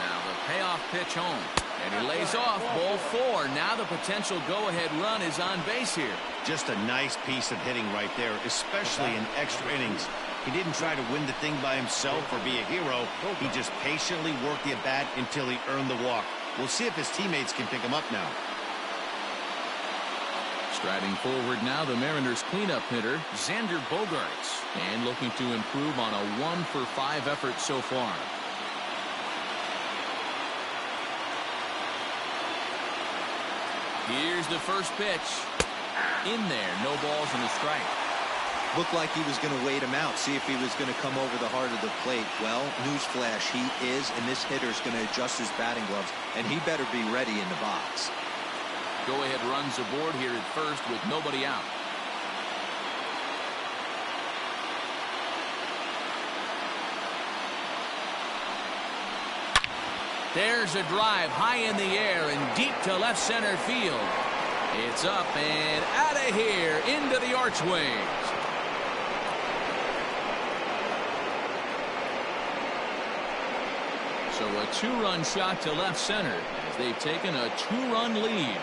Now the payoff pitch home, and he lays off ball 4. Now the potential go-ahead run is on base here. Just a nice piece of hitting right there, especially in extra innings. He didn't try to win the thing by himself or be a hero. He just patiently worked the at-bat until he earned the walk. We'll see if his teammates can pick him up now. Striding forward now, the Mariners cleanup hitter, Xander Bogaerts, and looking to improve on a 1-for-5 effort so far. Here's the first pitch. In there, no balls and a strike. Looked like he was going to wait him out, see if he was going to come over the heart of the plate. Well, newsflash, he is, and this hitter's going to adjust his batting gloves, and he better be ready in the box. Go-ahead runs aboard here at first with nobody out. There's a drive high in the air and deep to left center field. It's up and out of here into the archways. So a 2-run shot to left center as they've taken a 2-run lead.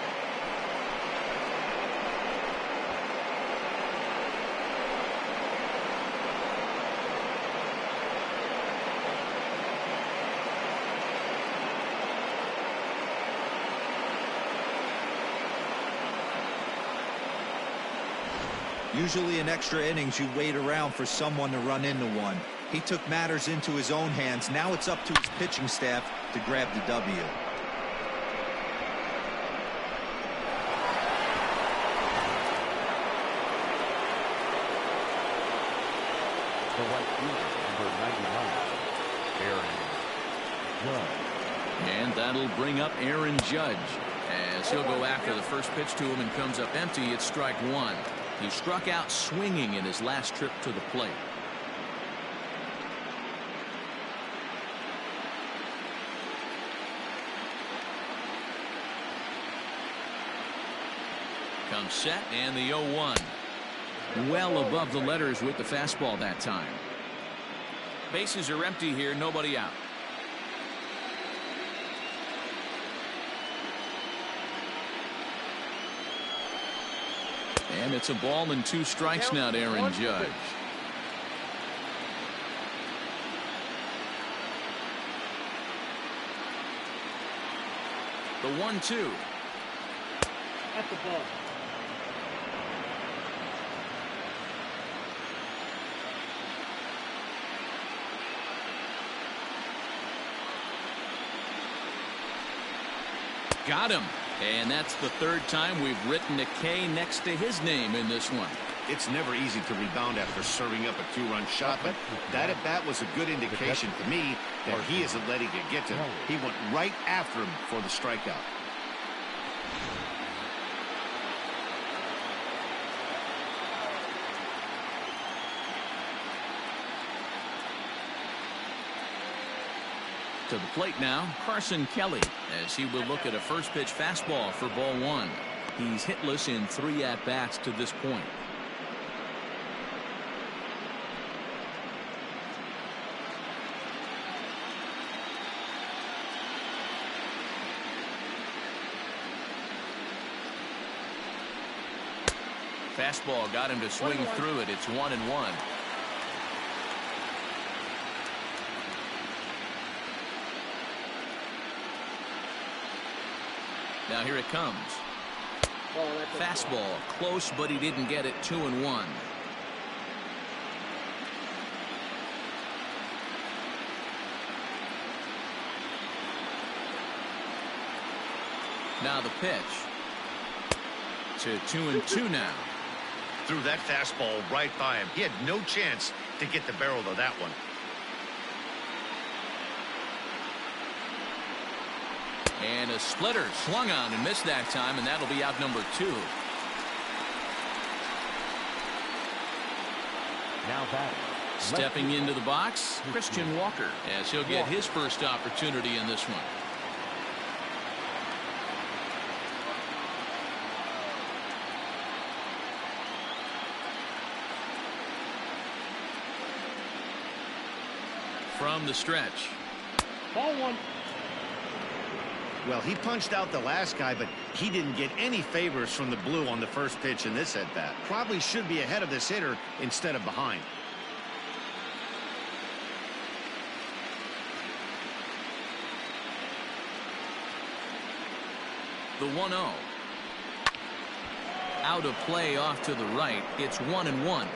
Usually in extra innings, you wait around for someone to run into one. He took matters into his own hands. Now it's up to his pitching staff to grab the W. The right fielder, number 99, Aaron Judge. And that'll bring up Aaron Judge as he'll go after the first pitch to him and comes up empty. It's strike 1. He struck out swinging in his last trip to the plate. Comes set and the 0-1. Well above the letters with the fastball that time. Bases are empty here, nobody out. And it's a ball and 2 strikes now to Aaron Judge. The 1-2. At the ball. Got him. And that's the third time we've written a K next to his name in this one. It's never easy to rebound after serving up a 2-run shot, but that at-bat was a good indication to me that he isn't letting it get to him. He went right after him for the strikeout. To the plate now, Carson Kelly, as he will look at a first pitch fastball for ball 1. He's hitless in 3 at-bats to this point. Fastball got him to swing through it. It's 1-1. Now here it comes. Fastball close, but he didn't get it. 2-1. Now the pitch. To 2-2 now. Threw that fastball right by him. He had no chance to get the barrel of that one. And a splitter swung on and missed that time, and that'll be out number 2. Now batting. Stepping into the box, Christian Walker, as he'll get his first opportunity in this one. From the stretch. Ball 1. Well, he punched out the last guy, but he didn't get any favors from the blue on the first pitch in this at-bat. Probably should be ahead of this hitter instead of behind. The 1-0. Out of play off to the right. It's 1-1.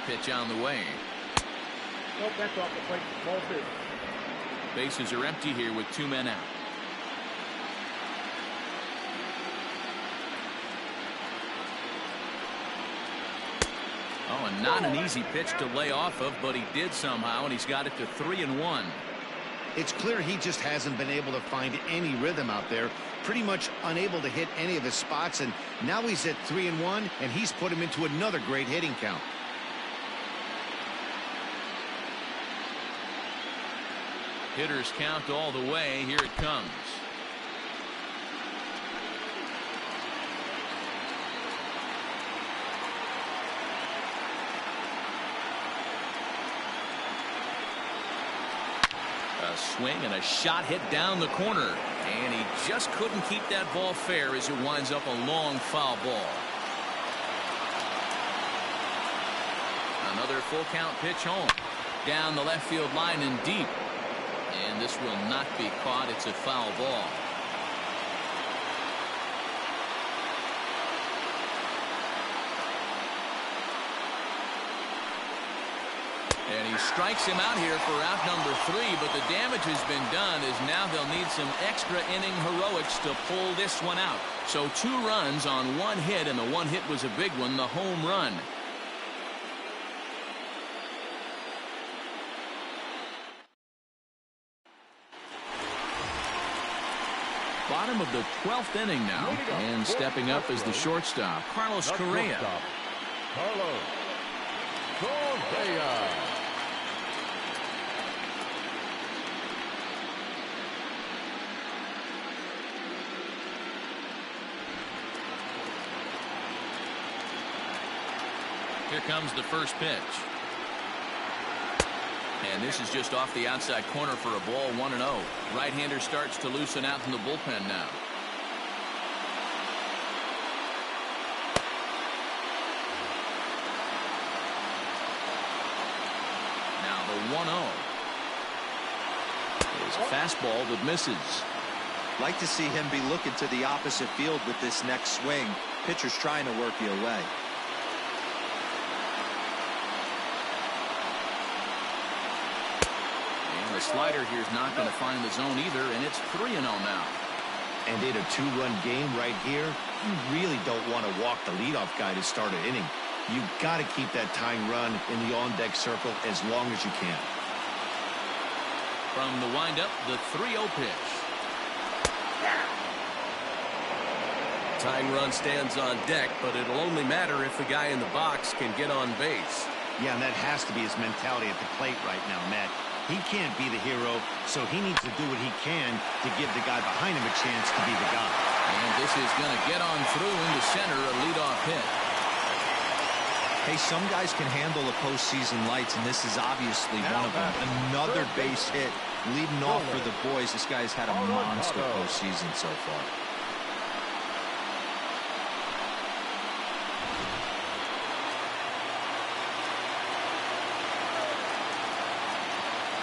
Pitch on the way. Nope, that's off the plate. Ball 2. Bases are empty here with 2 men out. Oh, and not an easy pitch to lay off of, but he did somehow, and he's got it to 3-1. It's clear he just hasn't been able to find any rhythm out there. Pretty much unable to hit any of his spots, and now he's at 3-1, and he's put him into another great hitting count. Hitters count all the way. Here it comes. A swing and a shot hit down the corner, and he just couldn't keep that ball fair as it winds up a long foul ball. Another full count pitch home. Down the left field line and deep. And this will not be caught. It's a foul ball. And he strikes him out here for out number 3, but the damage has been done as now they'll need some extra inning heroics to pull this one out. So 2 runs on 1 hit, and the 1 hit was a big one, the home run. Bottom of the 12th inning now, and stepping up is the shortstop, Carlos Correa. Carlos Correa. Here comes the first pitch. And this is just off the outside corner for a ball. 1-0. Right-hander starts to loosen out in the bullpen now. The 1-0. There's a fastball that misses. Like to see him be looking to the opposite field with this next swing. Pitcher's trying to work you away. And the slider here is not going to find the zone either, and it's 3-0 now. And in a 2-run game right here, you really don't want to walk the leadoff guy to start an inning. You've got to keep that tying run in the on-deck circle as long as you can. From the windup, the 3-0 pitch. Tying run stands on deck, but it'll only matter if the guy in the box can get on base. Yeah, and that has to be his mentality at the plate right now, Matt. He can't be the hero, so he needs to do what he can to give the guy behind him a chance to be the guy. And this is going to get on through into center, a leadoff hit. Hey, some guys can handle the postseason lights, and this is obviously one of them. Another base hit leading off for the boys. This guy's had a monster postseason so far.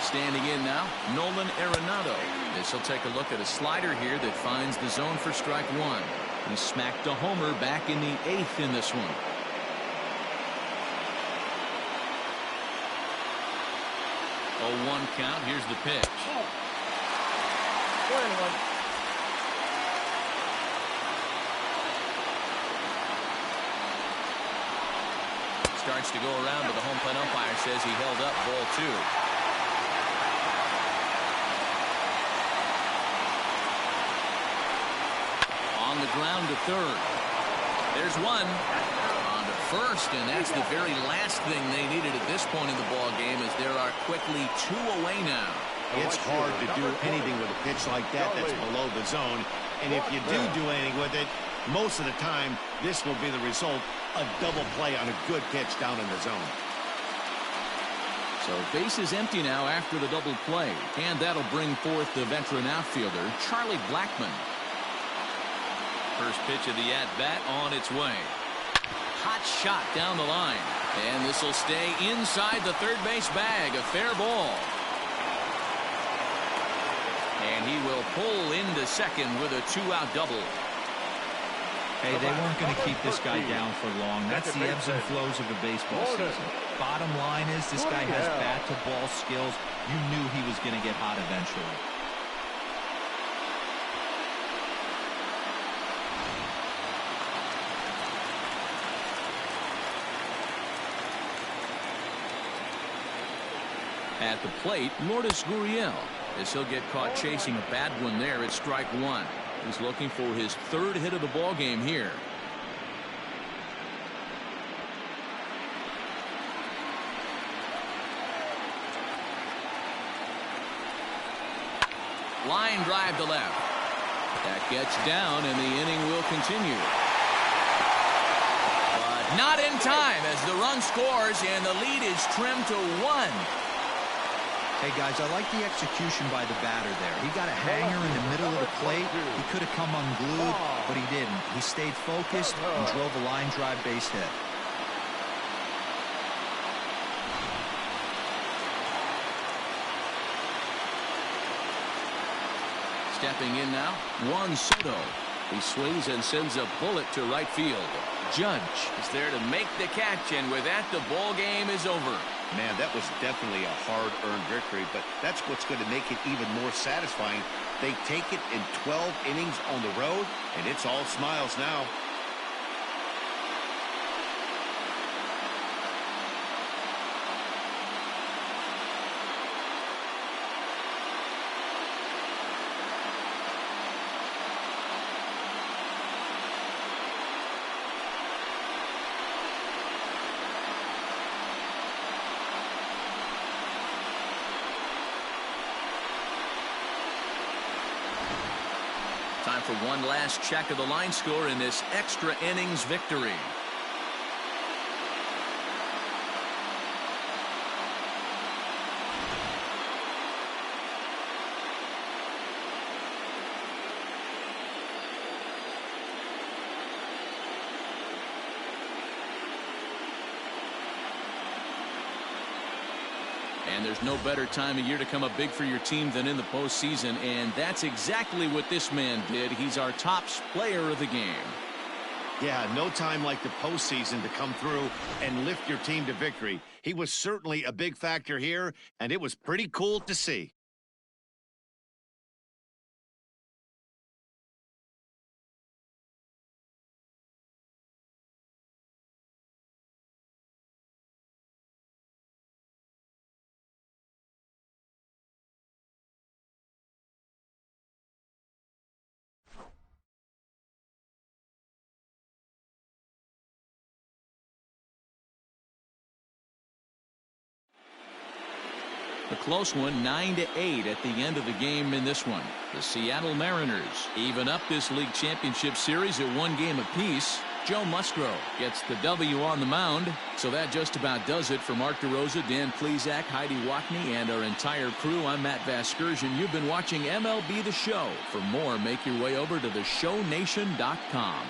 Standing in now, Nolan Arenado. This will take a look at a slider here that finds the zone for strike one. He smacked a homer back in the 8th in this one. Oh, 1 count. Here's the pitch. Starts to go around, but the home plate umpire says he held up ball 2. On the ground to third. There's one. On to first, and that's the very last thing they needed at this point in the ball game, as there are quickly 2 away now. It's hard to do anything with a pitch like that that's below the zone. And if you do anything with it, most of the time, this will be the result, a double play on a good pitch down in the zone. So base is empty now after the double play, and that'll bring forth the veteran outfielder, Charlie Blackmon. First pitch of the at-bat on its way. Hot shot down the line. And this will stay inside the third base bag. A fair ball. And he will pull into second with a 2-out double. Hey, they weren't going to keep this guy down for long. That's the ebbs and flows of a baseball season. Bottom line is this guy has bat-to-ball skills. You knew he was going to get hot eventually. At the plate, Lourdes Gurriel, as he'll get caught chasing a bad one there at strike one. He's looking for his 3rd hit of the ball game here. Line drive to left. That gets down, and the inning will continue. But not in time, as the run scores, and the lead is trimmed to 1. Hey, guys, I like the execution by the batter there. He got a hanger in the middle of the plate. He could have come unglued, but he didn't. He stayed focused and drove a line drive base hit. Stepping in now, Juan Soto. He swings and sends a bullet to right field. Judge is there to make the catch, and with that, the ball game is over. Man, that was definitely a hard-earned victory, but that's what's going to make it even more satisfying. They take it in 12 innings on the road, and it's all smiles now. Time for one last check of the line score in this extra innings victory. And there's no better time of year to come up big for your team than in the postseason, and that's exactly what this man did. He's our top player of the game. Yeah, no time like the postseason to come through and lift your team to victory. He was certainly a big factor here, and it was pretty cool to see. A close one, 9-8 at the end of the game in this one. The Seattle Mariners even up this league championship series at 1 game apiece. Joe Musgrove gets the W on the mound. So that just about does it for Mark DeRosa, Dan Plesac, Heidi Watney, and our entire crew. I'm Matt Vasgersian. You've been watching MLB The Show. For more, make your way over to theshownation.com.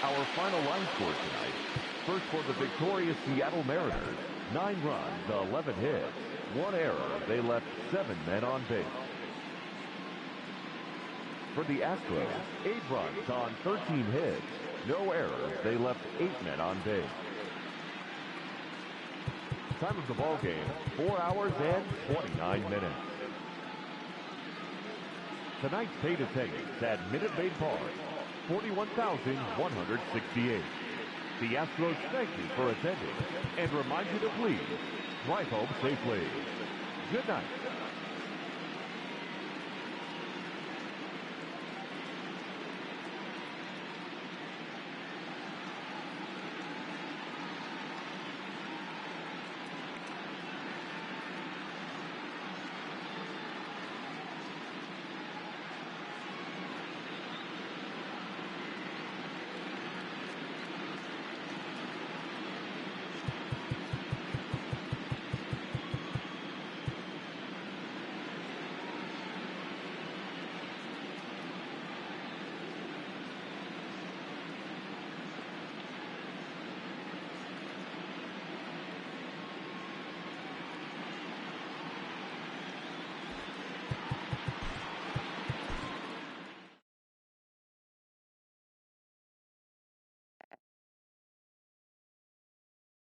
Our final line score tonight. First for the victorious Seattle Mariners, 9 runs, 11 hits, 1 error. They left 7 men on base. For the Astros, 8 runs on 13 hits, no errors. They left 8 men on base. Time of the ball game, 4 hours and 29 minutes. Tonight's paid attendance at Minute Maid Park, 41,168. The Astros thank you for attending and remind you to please drive home safely. Good night.